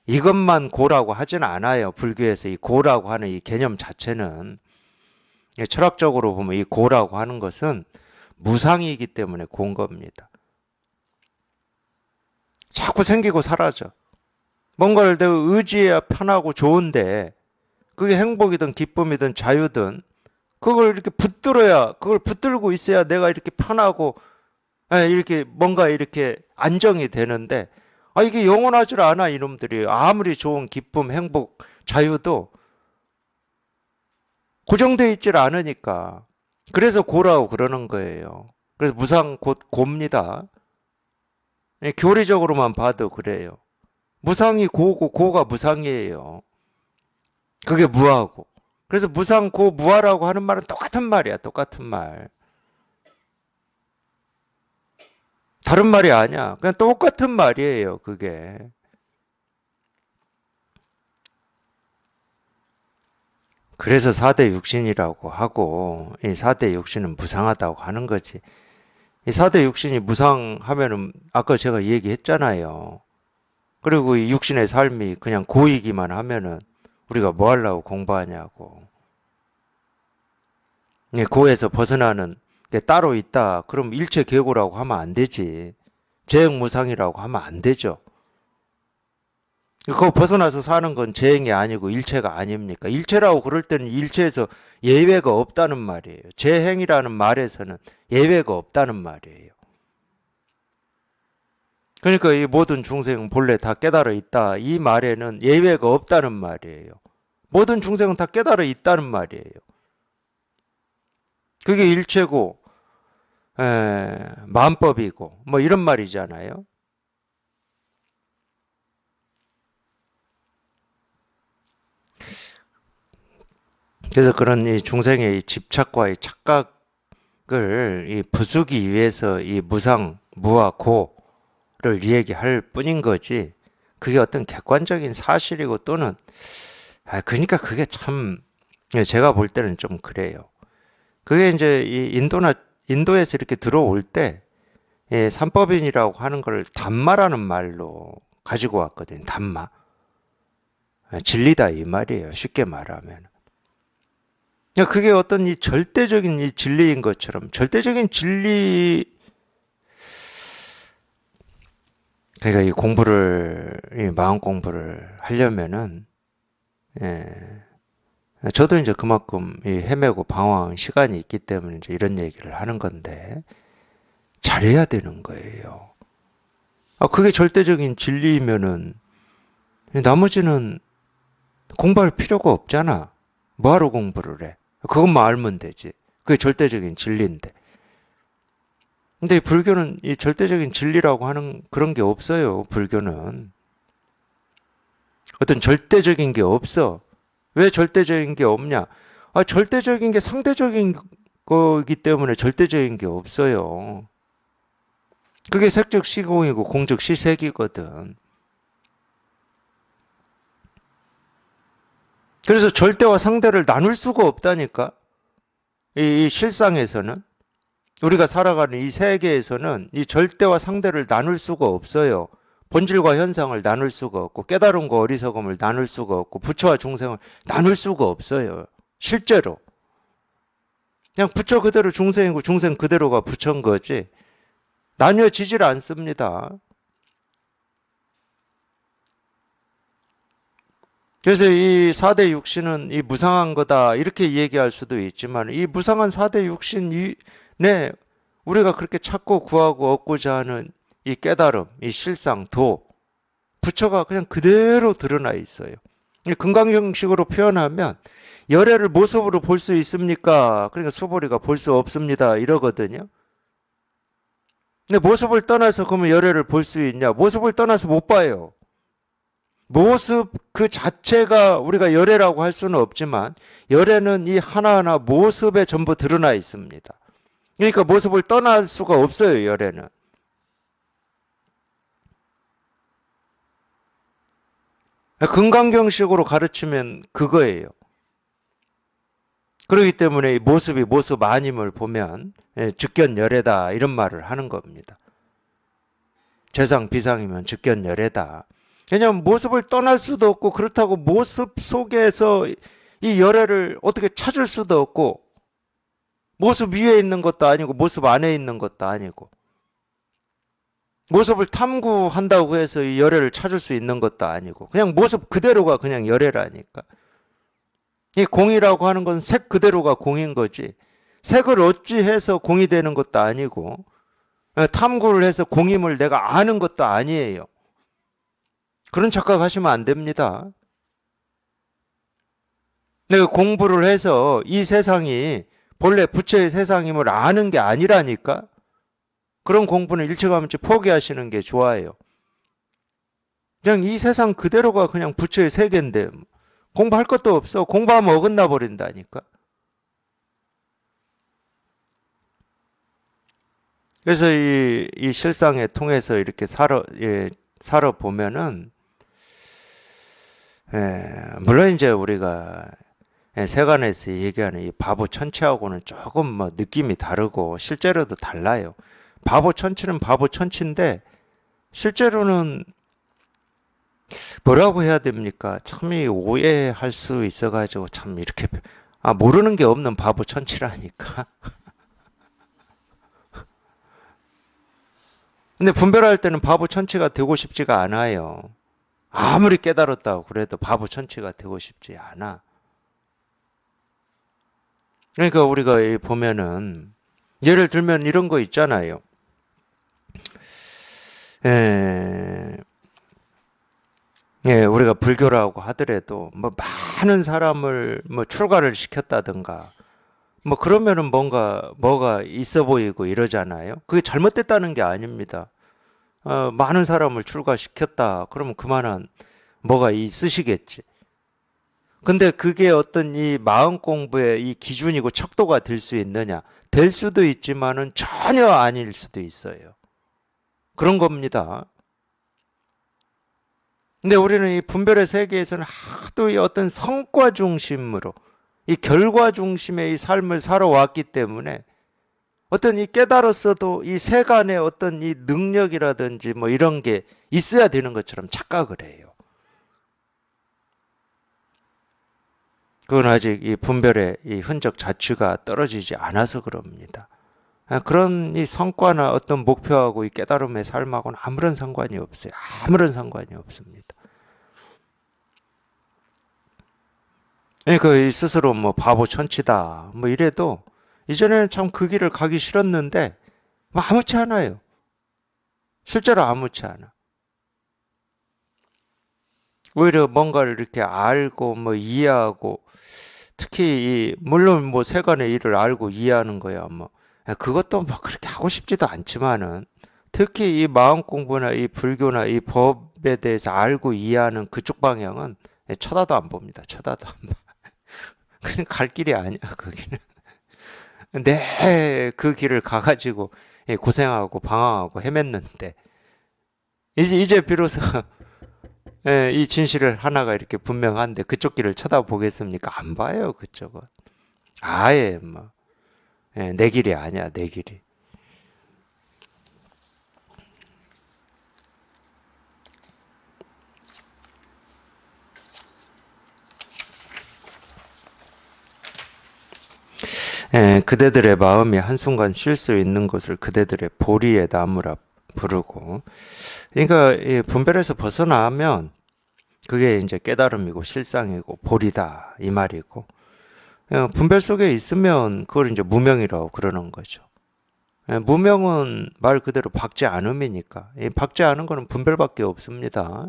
이것만 고라고 하진 않아요. 불교에서 이 고라고 하는 이 개념 자체는 철학적으로 보면 이 고라고 하는 것은 무상이기 때문에 고인 겁니다. 자꾸 생기고 사라져. 뭔가를 내가 의지해야 편하고 좋은데 그게 행복이든 기쁨이든 자유든 그걸 이렇게 붙들어야 그걸 붙들고 있어야 내가 이렇게 편하고 이렇게 뭔가 이렇게 안정이 되는데 이게 영원하지 않아. 이놈들이 아무리 좋은 기쁨, 행복, 자유도 고정되어 있질 않으니까. 그래서 고라고 그러는 거예요. 그래서 무상 곧 고입니다. 교리적으로만 봐도 그래요. 무상이 고고 고가 무상이에요. 그게 무하고. 그래서 무상 고 무하라고 하는 말은 똑같은 말이야. 똑같은 말. 다른 말이 아니야. 그냥 똑같은 말이에요. 그게. 그래서 4대 육신이라고 하고, 이 4대 육신은 무상하다고 하는 거지. 이 4대 육신이 무상하면은, 아까 제가 얘기했잖아요. 그리고 이 육신의 삶이 그냥 고이기만 하면은, 우리가 뭐 하려고 공부하냐고. 이 고에서 벗어나는 게 따로 있다. 그럼 일체 계고라고 하면 안 되지. 재행무상이라고 하면 안 되죠. 그거 벗어나서 사는 건 재행이 아니고 일체가 아닙니까? 일체라고 그럴 때는 일체에서 예외가 없다는 말이에요. 재행이라는 말에서는 예외가 없다는 말이에요. 그러니까 이 모든 중생은 본래 다 깨달아 있다. 이 말에는 예외가 없다는 말이에요. 모든 중생은 다 깨달아 있다는 말이에요. 그게 일체고, 만법이고, 뭐 이런 말이잖아요. 그래서 그런 이 중생의 이 집착과 이 착각을 이 부수기 위해서 이 무상, 무와 고를 이야기할 뿐인 거지. 그게 어떤 객관적인 사실이고 또는, 그러니까 그게 참, 제가 볼 때는 좀 그래요. 그게 이제 이 인도에서 이렇게 들어올 때, 삼법인이라고 하는 걸 담마라는 말로 가지고 왔거든. 담마. 진리다 이 말이에요. 쉽게 말하면. 그게 어떤 이 절대적인 이 진리인 것처럼 절대적인 진리 그러니까 이 공부를 이 마음 공부를 하려면은 예, 저도 이제 그만큼 이 헤매고 방황 시간이 있기 때문에 이제 이런 얘기를 하는 건데 잘해야 되는 거예요. 그게 절대적인 진리이면은 나머지는 공부할 필요가 없잖아. 뭐하러 공부를 해? 그것만 알면 되지. 그게 절대적인 진리인데. 근데 이 불교는 이 절대적인 진리라고 하는 그런 게 없어요. 불교는. 어떤 절대적인 게 없어. 왜 절대적인 게 없냐? 절대적인 게 상대적인 거기 때문에 절대적인 게 없어요. 그게 색적 시공이고 공적 시색이거든. 그래서 절대와 상대를 나눌 수가 없다니까. 이 실상에서는. 우리가 살아가는 이 세계에서는 이 절대와 상대를 나눌 수가 없어요. 본질과 현상을 나눌 수가 없고 깨달음과 어리석음을 나눌 수가 없고 부처와 중생을 나눌 수가 없어요. 실제로. 그냥 부처 그대로 중생이고 중생 그대로가 부처인 거지. 나뉘어지질 않습니다. 그래서 이 4대 육신은 이 무상한 거다 이렇게 얘기할 수도 있지만 이 무상한 4대 육신에 우리가 그렇게 찾고 구하고 얻고자 하는 이 깨달음, 이 실상, 도, 부처가 그냥 그대로 드러나 있어요. 금강경식으로 표현하면 열애를 모습으로 볼 수 있습니까? 그러니까 수보리가 볼 수 없습니다. 이러거든요. 근데 모습을 떠나서 그러면 열애를 볼 수 있냐? 모습을 떠나서 못 봐요. 모습 그 자체가 우리가 열애라고 할 수는 없지만 열애는 이 하나하나 모습에 전부 드러나 있습니다. 그러니까 모습을 떠날 수가 없어요. 열애는. 금강경식으로 가르치면 그거예요. 그렇기 때문에 이 모습이 모습 아님을 보면 즉견열애다 이런 말을 하는 겁니다. 재상 비상이면 즉견열애다. 왜냐하면 모습을 떠날 수도 없고 그렇다고 모습 속에서 이 열애를 어떻게 찾을 수도 없고 모습 위에 있는 것도 아니고 모습 안에 있는 것도 아니고 모습을 탐구한다고 해서 이 열애를 찾을 수 있는 것도 아니고 그냥 모습 그대로가 그냥 열애라니까. 이 공이라고 하는 건 색 그대로가 공인 거지. 색을 어찌해서 공이 되는 것도 아니고 탐구를 해서 공임을 내가 아는 것도 아니에요. 그런 착각하시면 안 됩니다. 내가 공부를 해서 이 세상이 본래 부처의 세상임을 아는 게 아니라니까. 그런 공부는 일찌감치 포기하시는 게 좋아요. 그냥 이 세상 그대로가 그냥 부처의 세계인데 공부할 것도 없어. 공부하면 어긋나 버린다니까. 그래서 이 실상에 통해서 이렇게 살아보면은, 물론 이제 우리가 세간에서 얘기하는 이 바보 천치하고는 조금 뭐 느낌이 다르고 실제로도 달라요. 바보 천치는 바보 천치인데 실제로는 뭐라고 해야 됩니까? 참 이 오해할 수 있어가지고 참 이렇게 모르는 게 없는 바보 천치라니까. 근데 분별할 때는 바보 천치가 되고 싶지가 않아요. 아무리 깨달았다고 그래도 바보 천치가 되고 싶지 않아. 그러니까 우리가 보면은 예를 들면 이런 거 있잖아요. 에, 예, 우리가 불교라고 하더라도 뭐 많은 사람을 뭐 출가를 시켰다든가 뭐 그러면은 뭐가 있어 보이고 이러잖아요. 그게 잘못됐다는 게 아닙니다. 많은 사람을 출가시켰다. 그러면 그만한 뭐가 있으시겠지. 근데 그게 어떤 이 마음 공부의 이 기준이고 척도가 될 수 있느냐? 될 수도 있지만은 전혀 아닐 수도 있어요. 그런 겁니다. 근데 우리는 이 분별의 세계에서는 하도 이 어떤 성과 중심으로 이 결과 중심의 이 삶을 살아왔기 때문에 어떤 이 깨달았어도 이 세간의 어떤 이 능력이라든지 뭐 이런 게 있어야 되는 것처럼 착각을 해요. 그건 아직 이 분별의 이 흔적 자취가 떨어지지 않아서 그럽니다. 그런 이 성과나 어떤 목표하고 이 깨달음의 삶하고는 아무런 상관이 없어요. 아무런 상관이 없습니다. 그러니까 스스로 뭐 바보 천치다 뭐 이래도 이전에는 참 그 길을 가기 싫었는데 뭐 아무렇지 않아요. 실제로 아무렇지 않아. 오히려 뭔가를 이렇게 알고 뭐 이해하고 특히 물론 뭐 세간의 일을 알고 이해하는 거야 뭐 그것도 뭐 그렇게 하고 싶지도 않지만은 특히 이 마음 공부나 이 불교나 이 법에 대해서 알고 이해하는 그쪽 방향은 쳐다도 안 봅니다. 쳐다도 안 봐. 그냥 갈 길이 아니야 거기는. 그 길을 가가지고 고생하고 방황하고 헤맸는데 이제 비로소 이 진실을 하나가 이렇게 분명한데 그쪽 길을 쳐다보겠습니까? 안 봐요 그쪽은. 아예 뭐 내 길이 아니야 내 길이. 그대들의 마음이 한순간 쉴 수 있는 곳을 그대들의 보리의 나무라 부르고. 그러니까 이 분별에서 벗어나면 그게 이제 깨달음이고 실상이고 보리다 이 말이고. 분별 속에 있으면 그걸 이제 무명이라고 그러는 거죠. 무명은 말 그대로 박지 않음이니까. 이 박지 않은 거는 분별밖에 없습니다.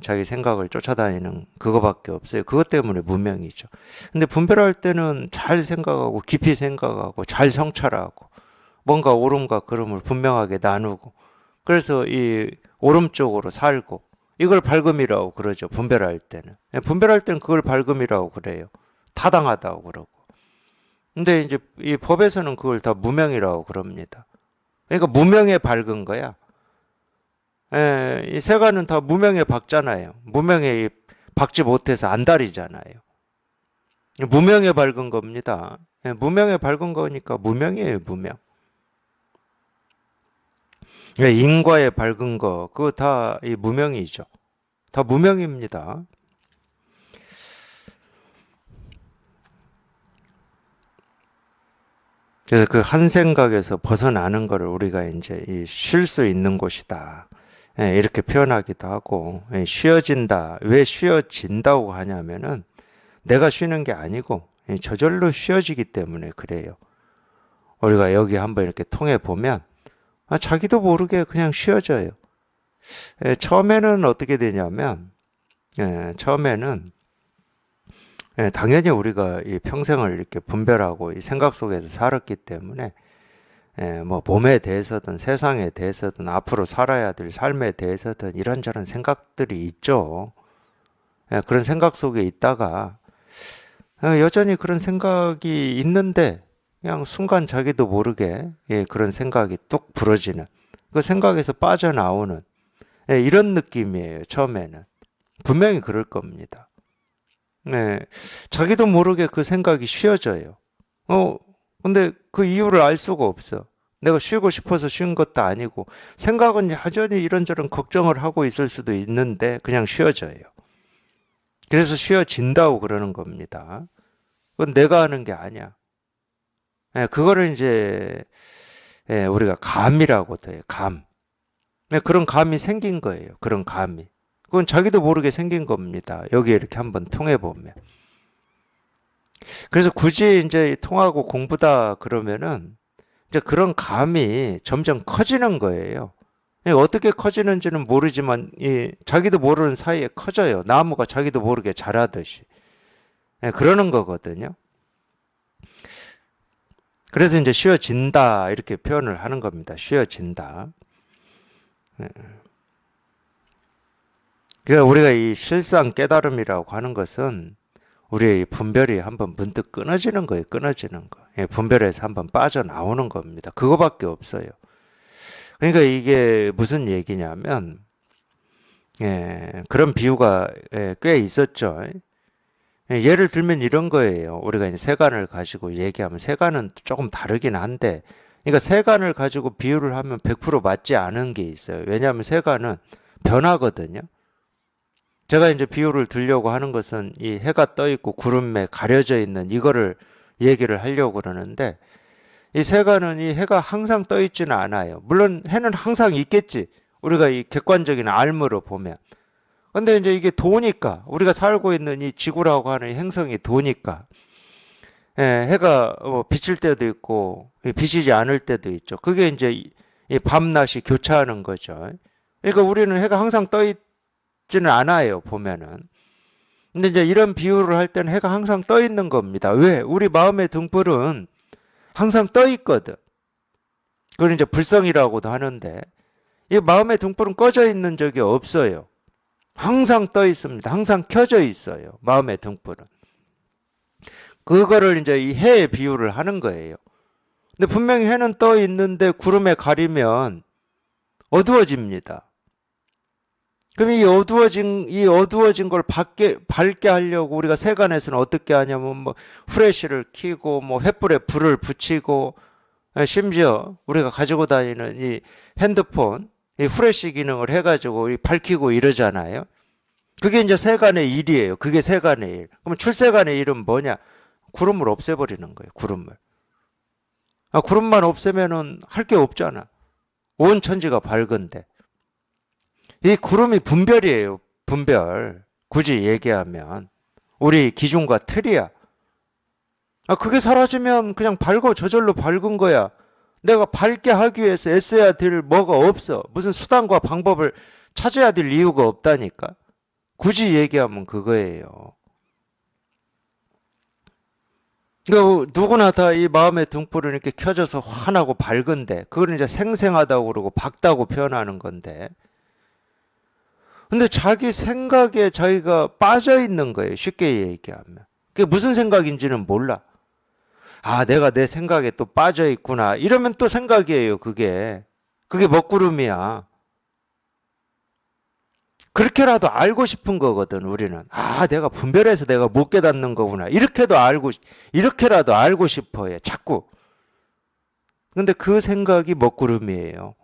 자기 생각을 쫓아다니는 그거밖에 없어요. 그것 때문에 무명이죠. 근데 분별할 때는 잘 생각하고 깊이 생각하고 잘 성찰하고 뭔가 옳음과 그름을 분명하게 나누고 그래서 이 옳음 쪽으로 살고 이걸 밝음이라고 그러죠. 분별할 때는. 분별할 때는 그걸 밝음이라고 그래요. 타당하다고 그러고. 근데 이제 이 법에서는 그걸 다 무명이라고 그럽니다. 그러니까 무명에 밝은 거야. 이 세간은 다 무명에 박잖아요. 무명에 박지 못해서 안달이잖아요. 무명에 밝은 겁니다. 무명에 밝은 거니까 무명이에요, 무명. 인과에 밝은 거, 그거 다 이 무명이죠. 다 무명입니다. 그래서 그 한 생각에서 벗어나는 거를 우리가 이제 쉴 수 있는 곳이다. 이렇게 표현하기도 하고, 쉬어진다. 왜 쉬어진다고 하냐면은 내가 쉬는 게 아니고 저절로 쉬어지기 때문에 그래요. 우리가 여기 한번 이렇게 통해 보면 자기도 모르게 그냥 쉬어져요. 처음에는 어떻게 되냐면, 처음에는 당연히 우리가 이 평생을 이렇게 분별하고 이 생각 속에서 살았기 때문에 뭐 몸에 대해서든 세상에 대해서든 앞으로 살아야 될 삶에 대해서든 이런저런 생각들이 있죠. 그런 생각 속에 있다가 여전히 그런 생각이 있는데 그냥 순간 자기도 모르게 그런 생각이 뚝 부러지는 그 생각에서 빠져나오는 이런 느낌이에요. 처음에는 분명히 그럴 겁니다. 네, 자기도 모르게 그 생각이 쉬어져요. 어, 근데 그 이유를 알 수가 없어. 내가 쉬고 싶어서 쉰 것도 아니고, 생각은 여전히 이런저런 걱정을 하고 있을 수도 있는데, 그냥 쉬어져요. 그래서 쉬어진다고 그러는 겁니다. 그건 내가 하는 게 아니야. 예, 그거를 이제, 예, 우리가 감이라고도 해요. 감. 예, 그런 감이 생긴 거예요. 그런 감이. 그건 자기도 모르게 생긴 겁니다. 여기 이렇게 한번 통해 보면. 그래서 굳이 이제 통하고 공부다 그러면은 이제 그런 감이 점점 커지는 거예요. 어떻게 커지는지는 모르지만 자기도 모르는 사이에 커져요. 나무가 자기도 모르게 자라듯이. 예, 그러는 거거든요. 그래서 이제 쉬어진다 이렇게 표현을 하는 겁니다. 쉬어진다. 예. 그러니까 우리가 이 실상 깨달음이라고 하는 것은 우리의 분별이 한번 문득 끊어지는 거예요. 끊어지는 거. 예, 분별에서 한번 빠져나오는 겁니다. 그거밖에 없어요. 그러니까 이게 무슨 얘기냐면, 예, 그런 비유가 꽤 있었죠. 예, 예를 들면 이런 거예요. 우리가 이제 세간을 가지고 얘기하면 세간은 조금 다르긴 한데, 그러니까 세간을 가지고 비유를 하면 100% 맞지 않은 게 있어요. 왜냐하면 세간은 변하거든요. 제가 이제 비유를 들려고 하는 것은 이 해가 떠 있고 구름에 가려져 있는 이거를 얘기를 하려고 그러는데, 이 세간은 이 해가 항상 떠 있지는 않아요. 물론 해는 항상 있겠지. 우리가 이 객관적인 알무로 보면. 근데 이제 이게 도니까, 우리가 살고 있는 이 지구라고 하는 이 행성이 도니까, 예, 해가 비칠 때도 있고, 비치지 않을 때도 있죠. 그게 이제 이 밤낮이 교차하는 거죠. 그러니까 우리는 해가 항상 떠 있지는 않아요, 보면은. 근데 이제 이런 비유를 할 때는 해가 항상 떠 있는 겁니다. 왜? 우리 마음의 등불은 항상 떠 있거든. 그걸 이제 불성이라고도 하는데, 이 마음의 등불은 꺼져 있는 적이 없어요. 항상 떠 있습니다. 항상 켜져 있어요. 마음의 등불은. 그거를 이제 이 해에 비유를 하는 거예요. 근데 분명히 해는 떠 있는데 구름에 가리면 어두워집니다. 그럼 이 어두워진 걸 밝게 하려고 우리가 세간에서는 어떻게 하냐면 뭐 후레쉬를 켜고 뭐 횃불에 불을 붙이고 심지어 우리가 가지고 다니는 이 핸드폰 이 후레쉬 기능을 해가지고 밝히고 이러잖아요. 그게 이제 세간의 일이에요. 그게 세간의 일. 그러면 출세간의 일은 뭐냐? 구름을 없애버리는 거예요. 구름을. 구름만 없애면은 할 게 없잖아. 온 천지가 밝은데. 이 구름이 분별이에요. 분별. 굳이 얘기하면. 우리 기준과 틀이야. 그게 사라지면 그냥 밝고 저절로 밝은 거야. 내가 밝게 하기 위해서 애써야 될 뭐가 없어. 무슨 수단과 방법을 찾아야 될 이유가 없다니까. 굳이 얘기하면 그거예요. 그러니까 누구나 다 이 마음의 등불을 이렇게 켜져서 환하고 밝은데, 그걸 이제 생생하다고 그러고 밝다고 표현하는 건데, 근데 자기 생각에 자기가 빠져 있는 거예요. 쉽게 얘기하면. 그게 무슨 생각인지는 몰라. 내가 내 생각에 또 빠져 있구나. 이러면 또 생각이에요, 그게. 그게 먹구름이야. 그렇게라도 알고 싶은 거거든, 우리는. 내가 분별해서 내가 못 깨닫는 거구나. 이렇게라도 알고 싶어요, 자꾸. 근데 그 생각이 먹구름이에요.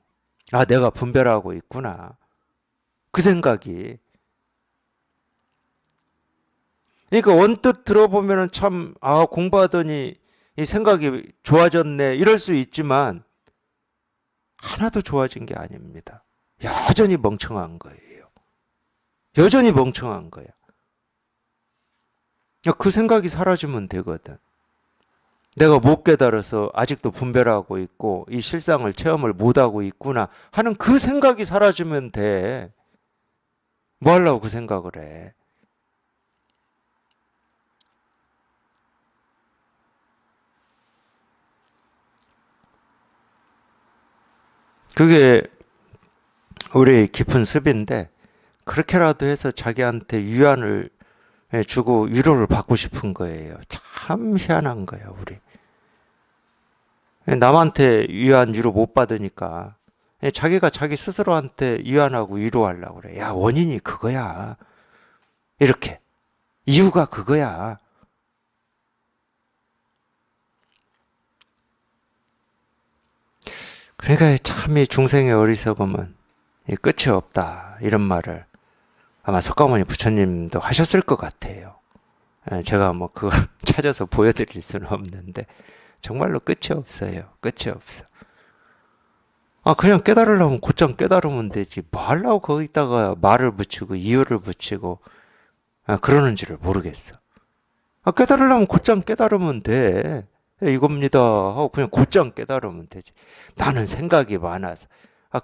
내가 분별하고 있구나. 그 생각이. 그러니까 언뜻 들어보면은 참, 공부하더니 이 생각이 좋아졌네. 이럴 수 있지만, 하나도 좋아진 게 아닙니다. 여전히 멍청한 거예요. 여전히 멍청한 거야. 그 생각이 사라지면 되거든. 내가 못 깨달아서 아직도 분별하고 있고 이 실상을 체험을 못하고 있구나 하는 그 생각이 사라지면 돼. 뭐 하려고 그 생각을 해. 그게 우리 깊은 습인데 그렇게라도 해서 자기한테 위안을 주고 위로를 받고 싶은 거예요. 참 희한한 거예요, 우리. 남한테 위안, 위로 못 받으니까 자기가 자기 스스로한테 위안하고 위로하려고 그래. 야, 원인이 그거야. 이렇게. 이유가 그거야. 그러니까 참 이 중생의 어리석음은 이 끝이 없다. 이런 말을 아마 석가모니 부처님도 하셨을 것 같아요. 제가 뭐 그걸 찾아서 보여드릴 수는 없는데 정말로 끝이 없어요. 끝이 없어. 그냥 깨달으려면 곧장 깨달으면 되지. 뭐 하려고 거기다가 말을 붙이고 이유를 붙이고 그러는지를 모르겠어. 깨달으려면 곧장 깨달으면 돼. 이겁니다 하고 그냥 곧장 깨달으면 되지. 나는 생각이 많아서.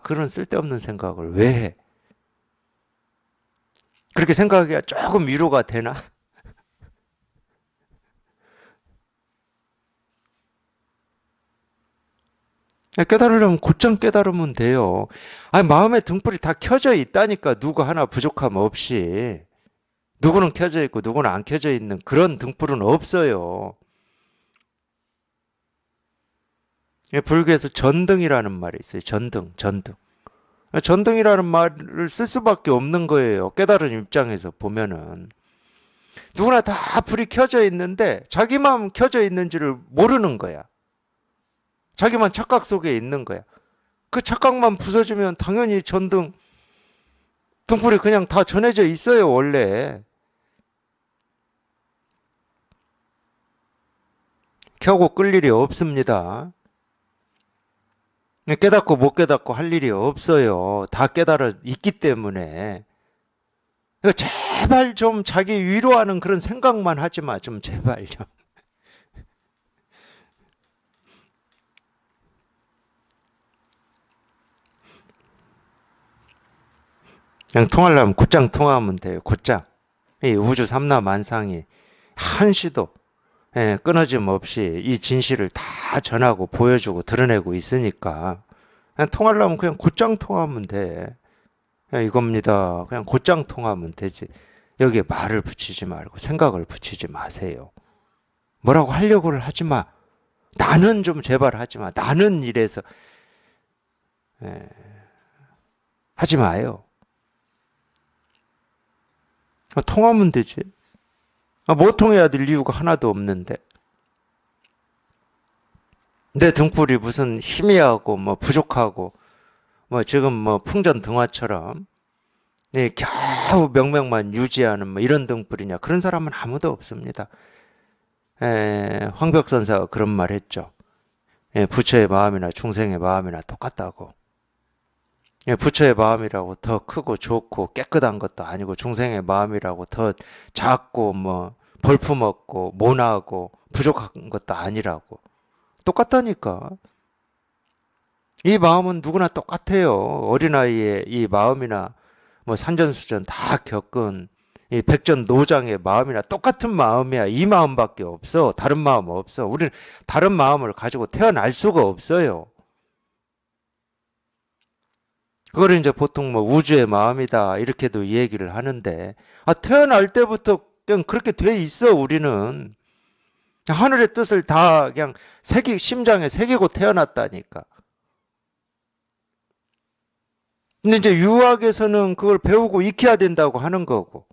그런 쓸데없는 생각을 왜 해? 그렇게 생각하기가 조금 위로가 되나? 깨달으려면 곧장 깨달으면 돼요. 마음의 등불이 다 켜져 있다니까, 누구 하나 부족함 없이. 누구는 켜져 있고 누구는 안 켜져 있는 그런 등불은 없어요. 불교에서 전등이라는 말이 있어요. 전등, 전등. 전등이라는 말을 쓸 수밖에 없는 거예요. 깨달은 입장에서 보면은. 누구나 다 불이 켜져 있는데 자기 마음 켜져 있는지를 모르는 거야. 자기만 착각 속에 있는 거야. 그 착각만 부서지면 당연히 전등, 등불이 그냥 다 전해져 있어요, 원래. 켜고 끌 일이 없습니다. 깨닫고 못 깨닫고 할 일이 없어요. 다 깨달아 있기 때문에. 그러니까 제발 좀 자기 위로하는 그런 생각만 하지 마. 좀 제발 좀. 그냥 통하려면 곧장 통하면 돼요. 곧장. 이 우주 삼라만상이 한시도 끊어짐 없이 이 진실을 다 전하고 보여주고 드러내고 있으니까 그냥 통하려면 그냥 곧장 통하면 돼. 이겁니다. 그냥 곧장 통하면 되지. 여기에 말을 붙이지 말고 생각을 붙이지 마세요. 뭐라고 하려고를 하지 마. 나는 좀 제발 하지 마. 나는 이래서 하지 마요. 통하면 되지. 뭐 통해야 될 이유가 하나도 없는데. 내 등불이 무슨 희미하고 뭐 부족하고 뭐 지금 뭐 풍전등화처럼 겨우 명맥만 유지하는 뭐 이런 등불이냐. 그런 사람은 아무도 없습니다. 황벽선사가 그런 말 했죠. 부처의 마음이나 중생의 마음이나 똑같다고. 부처의 마음이라고 더 크고 좋고 깨끗한 것도 아니고 중생의 마음이라고 더 작고 뭐 볼품없고 모나고 부족한 것도 아니라고. 똑같다니까. 이 마음은 누구나 똑같아요. 어린아이의 이 마음이나 뭐 산전수전 다 겪은 이 백전노장의 마음이나 똑같은 마음이야. 이 마음밖에 없어. 다른 마음 없어. 우리는 다른 마음을 가지고 태어날 수가 없어요. 그걸 이제 보통 뭐 우주의 마음이다 이렇게도 얘기를 하는데 태어날 때부터 그냥 그렇게 돼 있어. 우리는 하늘의 뜻을 다 그냥 심장에 새기고 태어났다니까. 근데 이제 유학에서는 그걸 배우고 익혀야 된다고 하는 거고,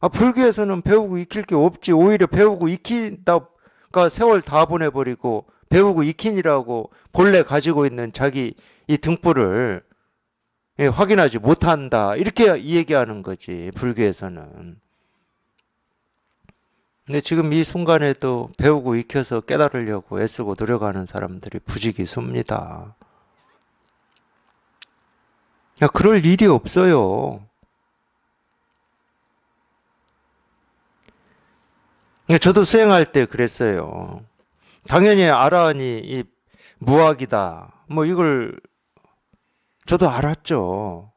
불교에서는 배우고 익힐 게 없지. 오히려 배우고 익힌다가 세월 다 보내버리고 배우고 익힌이라고 본래 가지고 있는 자기 이 등불을 확인하지 못한다. 이렇게 얘기하는 거지, 불교에서는. 근데 지금 이 순간에도 배우고 익혀서 깨달으려고 애쓰고 노력하는 사람들이 부지기수입니다. 그럴 일이 없어요. 저도 수행할 때 그랬어요. 당연히 아라한이 이 무학이다. 뭐 이걸 저도 알았죠.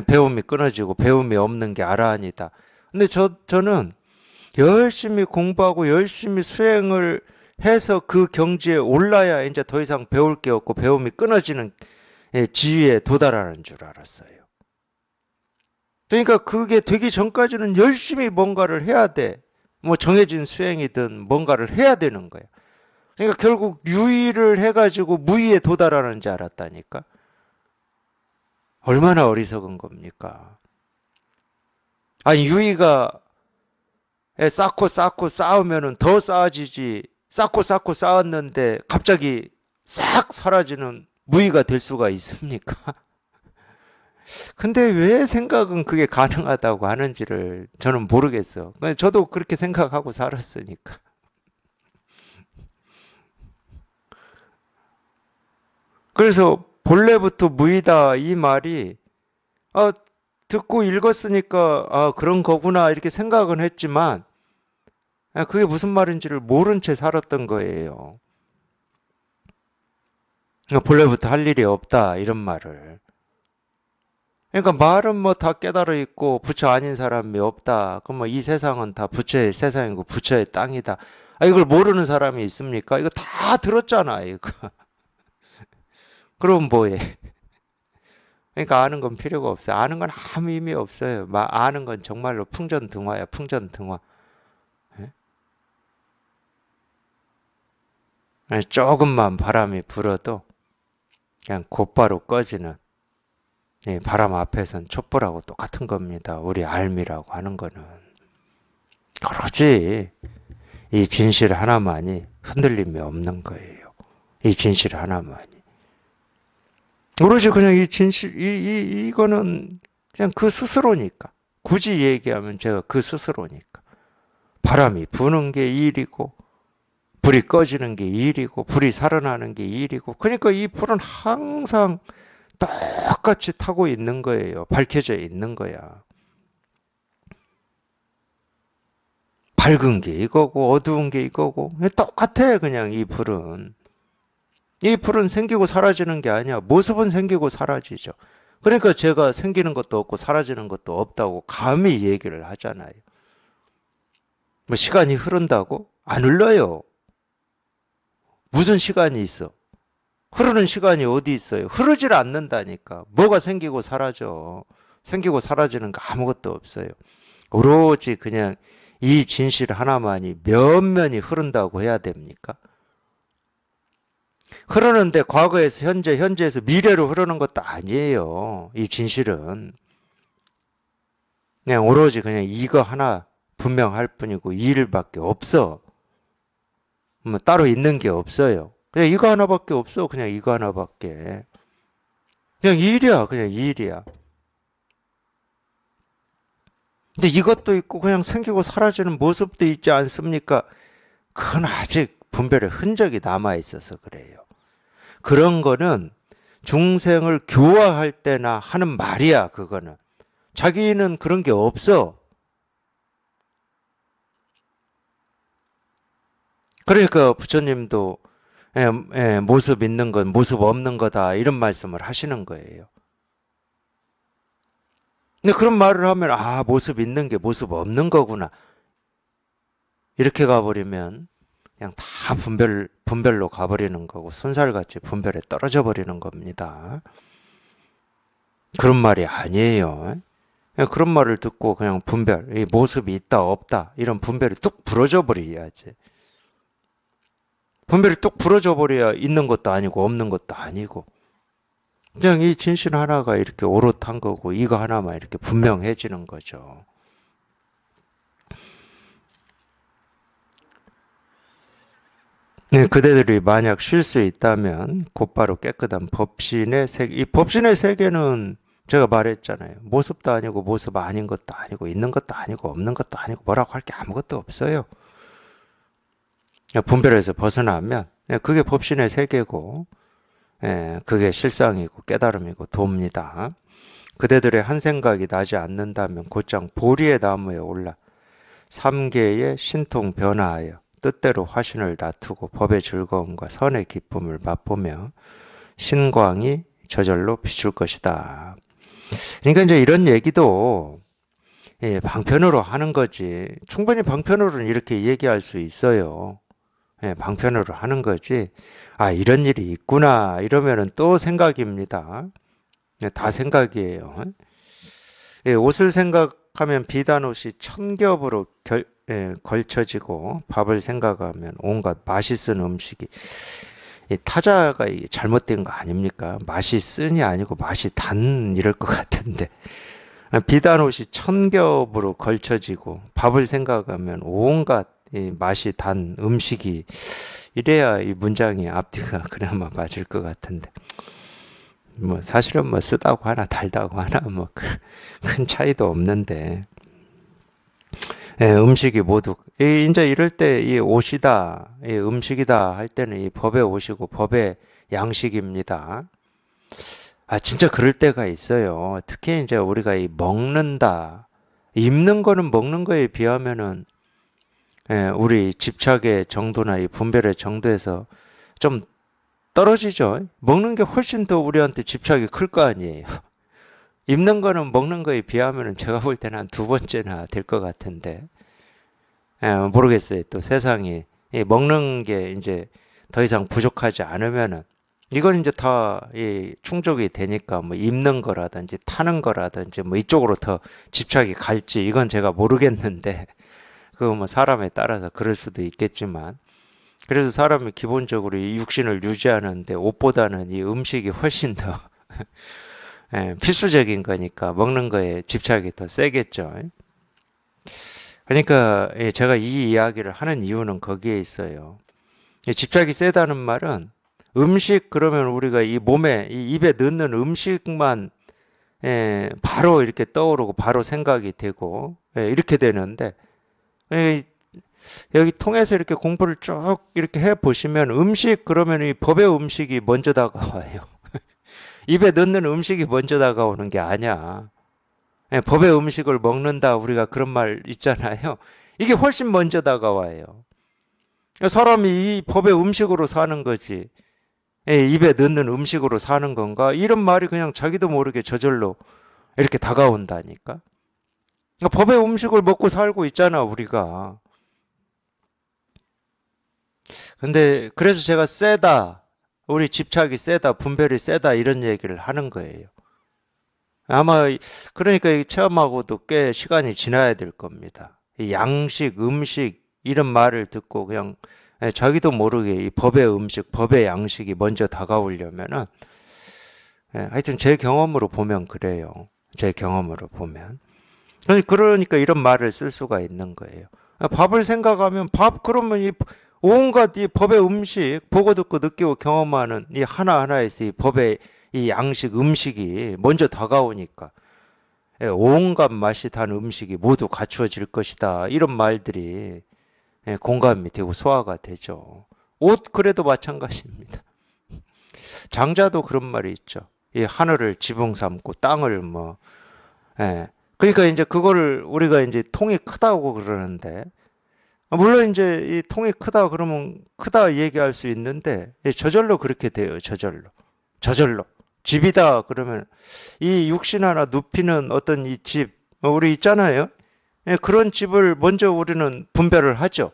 배움이 끊어지고 배움이 없는 게 아라한이다. 근데 저는 열심히 공부하고 열심히 수행을 해서 그 경지에 올라야 이제 더 이상 배울 게 없고 배움이 끊어지는 지위에 도달하는 줄 알았어요. 그러니까 그게 되기 전까지는 열심히 뭔가를 해야 돼. 뭐 정해진 수행이든 뭔가를 해야 되는 거야. 그러니까 결국 유의를 해가지고 무의에 도달하는 줄 알았다니까. 얼마나 어리석은 겁니까? 아니 유의가 쌓고 쌓으면은 더 쌓아지지. 쌓고 쌓았는데 갑자기 싹 사라지는 무의가 될 수가 있습니까? 근데 왜 생각은 그게 가능하다고 하는지를 저는 모르겠어. 저도 그렇게 생각하고 살았으니까. 그래서 본래부터 무의다 이 말이 아, 듣고 읽었으니까 그런 거구나 이렇게 생각은 했지만 그게 무슨 말인지를 모른 채 살았던 거예요. 본래부터 할 일이 없다 이런 말을. 그러니까 말은 뭐 다 깨달아 있고 부처 아닌 사람이 없다. 그럼 뭐 이 세상은 다 부처의 세상이고 부처의 땅이다. 이걸 모르는 사람이 있습니까? 이거 다 들었잖아, 이거. 그럼 뭐해? 그러니까 아는 건 필요가 없어요. 아는 건 아무 의미 없어요. 아는 건 정말로 풍전등화야, 풍전등화. 조금만 바람이 불어도 그냥 곧바로 꺼지는 바람 앞에선 촛불하고 똑같은 겁니다. 우리 알미라고 하는 거는. 그러지. 이 진실 하나만이 흔들림이 없는 거예요. 이 진실 하나만이. 오로지 그냥 이 진실, 이거는 그냥 그 스스로니까. 굳이 얘기하면 제가 그 스스로니까. 바람이 부는 게 일이고, 불이 꺼지는 게 일이고, 불이 살아나는 게 일이고, 그러니까 이 불은 항상 똑같이 타고 있는 거예요. 밝혀져 있는 거야. 밝은 게 이거고, 어두운 게 이거고, 똑같아, 그냥 이 불은. 이 불은 생기고 사라지는 게 아니야. 모습은 생기고 사라지죠. 그러니까 제가 생기는 것도 없고 사라지는 것도 없다고 감히 얘기를 하잖아요. 뭐 시간이 흐른다고? 안 흘러요. 무슨 시간이 있어? 흐르는 시간이 어디 있어요? 흐르질 않는다니까. 뭐가 생기고 사라져. 생기고 사라지는 거 아무것도 없어요. 오로지 그냥 이 진실 하나만이 면면이 흐른다고 해야 됩니까? 흐르는데 과거에서 현재, 현재에서 미래로 흐르는 것도 아니에요. 이 진실은. 그냥 오로지 그냥 이거 하나 분명할 뿐이고 이 일밖에 없어. 뭐 따로 있는 게 없어요. 그냥 이거 하나밖에 없어. 그냥 이거 하나밖에. 그냥 이 일이야. 그냥 이 일이야. 근데 이것도 있고 그냥 생기고 사라지는 모습도 있지 않습니까? 그건 아직 분별의 흔적이 남아 있어서 그래요. 그런 거는 중생을 교화할 때나 하는 말이야, 그거는. 자기는 그런 게 없어. 그러니까 부처님도 모습 있는 건 모습 없는 거다 이런 말씀을 하시는 거예요. 근데 그런 말을 하면 모습 있는 게 모습 없는 거구나. 이렇게 가버리면 그냥 다 분별로 가버리는 거고 손살같이 분별에 떨어져 버리는 겁니다. 그런 말이 아니에요. 그런 말을 듣고 그냥 분별, 이 모습이 있다 없다 이런 분별이 뚝 부러져 버려야지. 분별이 뚝 부러져 버려야 있는 것도 아니고 없는 것도 아니고 그냥 이 진실 하나가 이렇게 오롯한 거고 이거 하나만 이렇게 분명해지는 거죠. 네, 그대들이 만약 쉴 수 있다면 곧바로 깨끗한 법신의 세계, 이 법신의 세계는 제가 말했잖아요. 모습도 아니고 모습 아닌 것도 아니고 있는 것도 아니고 없는 것도 아니고 뭐라고 할 게 아무것도 없어요. 분별에서 벗어나면 그게 법신의 세계고 그게 실상이고 깨달음이고 돕니다. 그대들의 한 생각이 나지 않는다면 곧장 보리의 나무에 올라 삼계의 신통 변화하여 뜻대로 화신을 다투고 법의 즐거움과 선의 기쁨을 맛보며 신광이 저절로 비출 것이다. 그러니까 이제 이런 얘기도 방편으로 하는 거지. 충분히 방편으로는 이렇게 얘기할 수 있어요. 방편으로 하는 거지. 이런 일이 있구나. 이러면은 또 생각입니다. 다 생각이에요. 옷을 생각하면 비단옷이 천겹으로 걸쳐지고 밥을 생각하면 온갖 맛이 쓴 음식이 타자가 잘못된 거 아닙니까? 맛이 쓴이 아니고 맛이 단 이럴 것 같은데 비단 옷이 천 겹으로 걸쳐지고 밥을 생각하면 온갖 이 맛이 단 음식이 이래야 이 문장이 앞뒤가 그나마 맞을 것 같은데 뭐 사실은 뭐 쓰다고 하나 달다고 하나 뭐 큰 차이도 없는데 예, 음식이 모두 이제 이럴 때 이 옷이다 이 음식이다 할 때는 이 법의 옷이고 법의 양식입니다. 아 진짜 그럴 때가 있어요. 특히 이제 우리가 이 먹는다 입는 거는 먹는 거에 비하면은 예, 우리 집착의 정도나 이 분별의 정도에서 좀 떨어지죠. 먹는 게 훨씬 더 우리한테 집착이 클 거 아니에요. 입는 거는 먹는 거에 비하면은 제가 볼 때는 한 두 번째나 될 것 같은데. 예, 모르겠어요. 또 세상이 이 먹는 게 이제 더 이상 부족하지 않으면은 이건 이제 다 이 충족이 되니까 뭐 입는 거라든지 타는 거라든지 뭐 이쪽으로 더 집착이 갈지 이건 제가 모르겠는데 그거 뭐 사람에 따라서 그럴 수도 있겠지만 그래서 사람이 기본적으로 이 육신을 유지하는데 옷보다는 이 음식이 훨씬 더 예, 필수적인 거니까 먹는 거에 집착이 더 세겠죠. 그러니까 예, 제가 이 이야기를 하는 이유는 거기에 있어요. 이 집착이 세다는 말은 음식 그러면 우리가 이 몸에 이 입에 넣는 음식만 예, 바로 이렇게 떠오르고 바로 생각이 되고 예, 이렇게 되는데 예, 여기 통해서 이렇게 공부를 쭉 이렇게 해 보시면 음식 그러면 이 법의 음식이 먼저 다가와요. 입에 넣는 음식이 먼저 다가오는 게 아니야. 예, 법의 음식을 먹는다 우리가 그런 말 있잖아요. 이게 훨씬 먼저 다가와요. 사람이 이 법의 음식으로 사는 거지. 예, 입에 넣는 음식으로 사는 건가? 이런 말이 그냥 자기도 모르게 저절로 이렇게 다가온다니까. 그러니까 법의 음식을 먹고 살고 있잖아 우리가. 근데 그래서 제가 세다. 우리 집착이 세다, 분별이 세다 이런 얘기를 하는 거예요. 아마 그러니까 이 체험하고도 꽤 시간이 지나야 될 겁니다. 이 양식, 음식 이런 말을 듣고 그냥 자기도 모르게 이 법의 음식, 법의 양식이 먼저 다가오려면은 하여튼 제 경험으로 보면 그래요. 제 경험으로 보면. 그러니까 이런 말을 쓸 수가 있는 거예요. 밥을 생각하면 밥 그러면 이 온갖 이 법의 음식 보고 듣고 느끼고 경험하는 이 하나하나에서 이 법의 이 양식 음식이 먼저 다가오니까 온갖 맛이 단 음식이 모두 갖추어질 것이다. 이런 말들이 공감이 되고 소화가 되죠. 옷 그래도 마찬가지입니다. 장자도 그런 말이 있죠. 이 하늘을 지붕 삼고 땅을 뭐 그러니까 이제 그거를 우리가 이제 통이 크다고 그러는데 물론 이제 이 통이 크다 그러면 크다 얘기할 수 있는데 저절로 그렇게 돼요. 저절로 집이다 그러면 이 육신 하나 눕히는 어떤 이 집 우리 있잖아요. 그런 집을 먼저 우리는 분별을 하죠.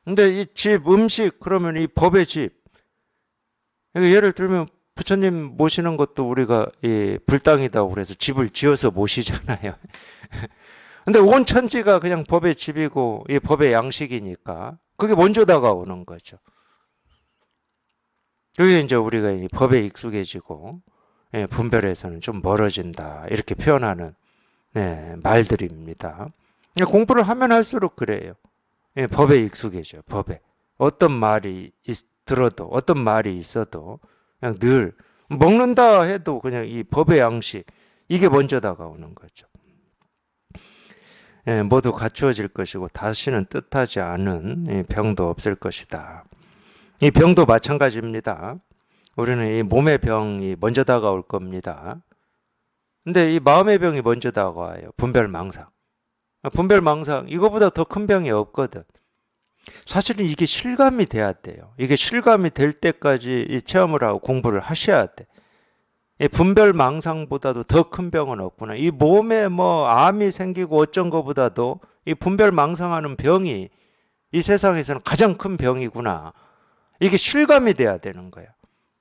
근데 이 집 음식 그러면 이 법의 집 예를 들면 부처님 모시는 것도 우리가 이 불당이다고 그래서 집을 지어서 모시잖아요. 근데 온 천지가 그냥 법의 집이고 이 법의 양식이니까 그게 먼저 다가오는 거죠. 그게 이제 우리가 이 법에 익숙해지고 분별에서는 좀 멀어진다 이렇게 표현하는 말들입니다. 공부를 하면 할수록 그래요. 법에 익숙해져. 법에 어떤 말이 들어도 어떤 말이 있어도 그냥 늘 먹는다 해도 그냥 이 법의 양식 이게 먼저 다가오는 거죠. 모두 갖추어질 것이고 다시는 뜻하지 않은 병도 없을 것이다. 이 병도 마찬가지입니다. 우리는 이 몸의 병이 먼저 다가올 겁니다. 근데 이 마음의 병이 먼저 다가와요. 분별망상. 분별망상 이거보다 더 큰 병이 없거든. 사실은 이게 실감이 돼야 돼요. 이게 실감이 될 때까지 이 체험을 하고 공부를 하셔야 돼. 이 분별망상보다도 더 큰 병은 없구나. 이 몸에 뭐 암이 생기고 어쩐 거보다도 이 분별망상하는 병이 이 세상에서는 가장 큰 병이구나. 이게 실감이 돼야 되는 거야.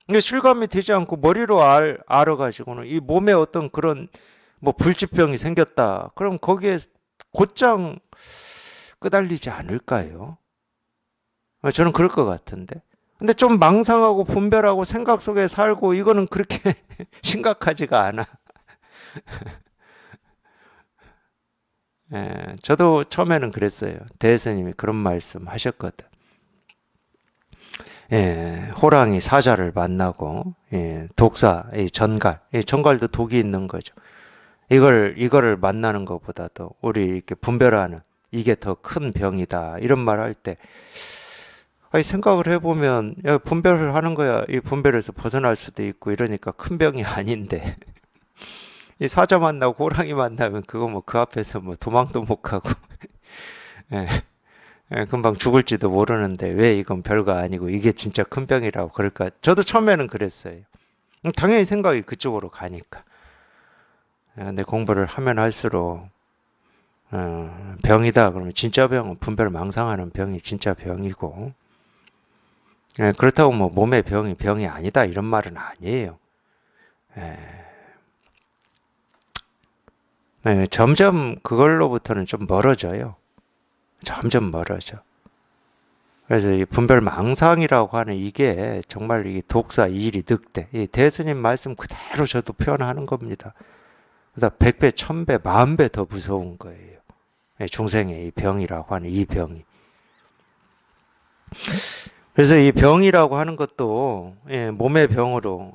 이게 실감이 되지 않고 머리로 알아가지고는 이 몸에 어떤 그런 뭐 불치병이 생겼다. 그럼 거기에 곧장 끄달리지 않을까요? 저는 그럴 것 같은데. 근데 좀 망상하고 분별하고 생각 속에 살고 이거는 그렇게 심각하지가 않아. 저도 처음에는 그랬어요. 대스님이 그런 말씀 하셨거든. 호랑이 사자를 만나고, 독사, 이 전갈, 이 전갈도 독이 있는 거죠. 이거를 만나는 것보다도 우리 이렇게 분별하는 이게 더 큰 병이다. 이런 말 할 때, 아니, 생각을 해보면, 야, 분별을 하는 거야. 이 분별에서 벗어날 수도 있고, 이러니까 큰 병이 아닌데. 이 사자 만나고 호랑이 만나면 그거 뭐 그 앞에서 뭐 도망도 못 가고, 예, 금방 죽을지도 모르는데 왜 이건 별거 아니고 이게 진짜 큰 병이라고 그럴까? 저도 처음에는 그랬어요. 당연히 생각이 그쪽으로 가니까. 근데 공부를 하면 할수록, 병이다. 그러면 진짜 병은 분별 망상하는 병이 진짜 병이고, 그렇다고 뭐 몸의 병이 아니다. 이런 말은 아니에요. 예, 점점 그걸로부터는 좀 멀어져요. 점점 멀어져. 그래서 이 분별 망상이라고 하는 이게 정말 이 독사 이일이 늑대. 이 대스님 말씀 그대로 저도 표현하는 겁니다. 그러다 100배, 1000배, 10,000배 더 무서운 거예요. 중생의 이 병이라고 하는 이 병이. 그래서 이 병이라고 하는 것도 몸의 병으로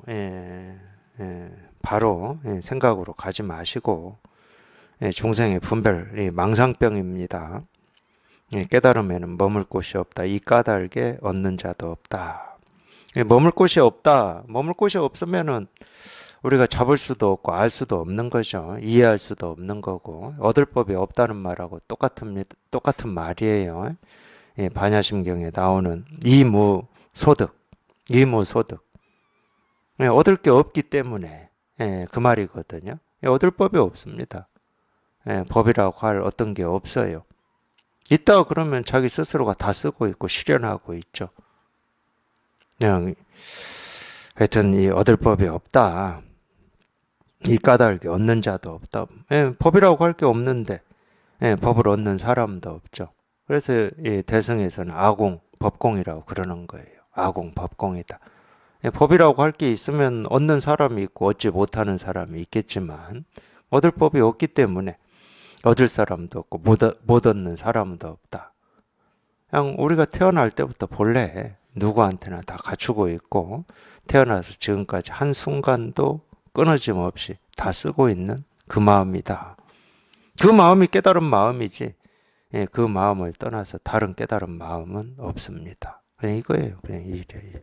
바로 생각으로 가지 마시고 중생의 분별, 망상병입니다. 깨달음에는 머물 곳이 없다. 이 까닭에 얻는 자도 없다. 머물 곳이 없다. 머물 곳이 없으면은 우리가 잡을 수도 없고 알 수도 없는 거죠. 이해할 수도 없는 거고 얻을 법이 없다는 말하고 똑같은 말이에요. 반야심경에 나오는 이무소득, 이무소득. 얻을 게 없기 때문에 그 말이거든요. 얻을 법이 없습니다. 법이라고 할 어떤 게 없어요. 있다 그러면 자기 스스로가 다 쓰고 있고 실현하고 있죠. 그냥 하여튼 이 얻을 법이 없다. 이 까닭을 얻는 자도 없다. 법이라고 할 게 없는데 법을 얻는 사람도 없죠. 그래서 이 대승에서는 아공, 법공이라고 그러는 거예요. 아공, 법공이다. 법이라고 할 게 있으면 얻는 사람이 있고 얻지 못하는 사람이 있겠지만 얻을 법이 없기 때문에 얻을 사람도 없고 못 얻는 사람도 없다. 그냥 우리가 태어날 때부터 본래 누구한테나 다 갖추고 있고 태어나서 지금까지 한순간도 끊어짐 없이 다 쓰고 있는 그 마음이다. 그 마음이 깨달은 마음이지 그 마음을 떠나서 다른 깨달은 마음은 없습니다. 그냥 이거예요. 그냥 이래요.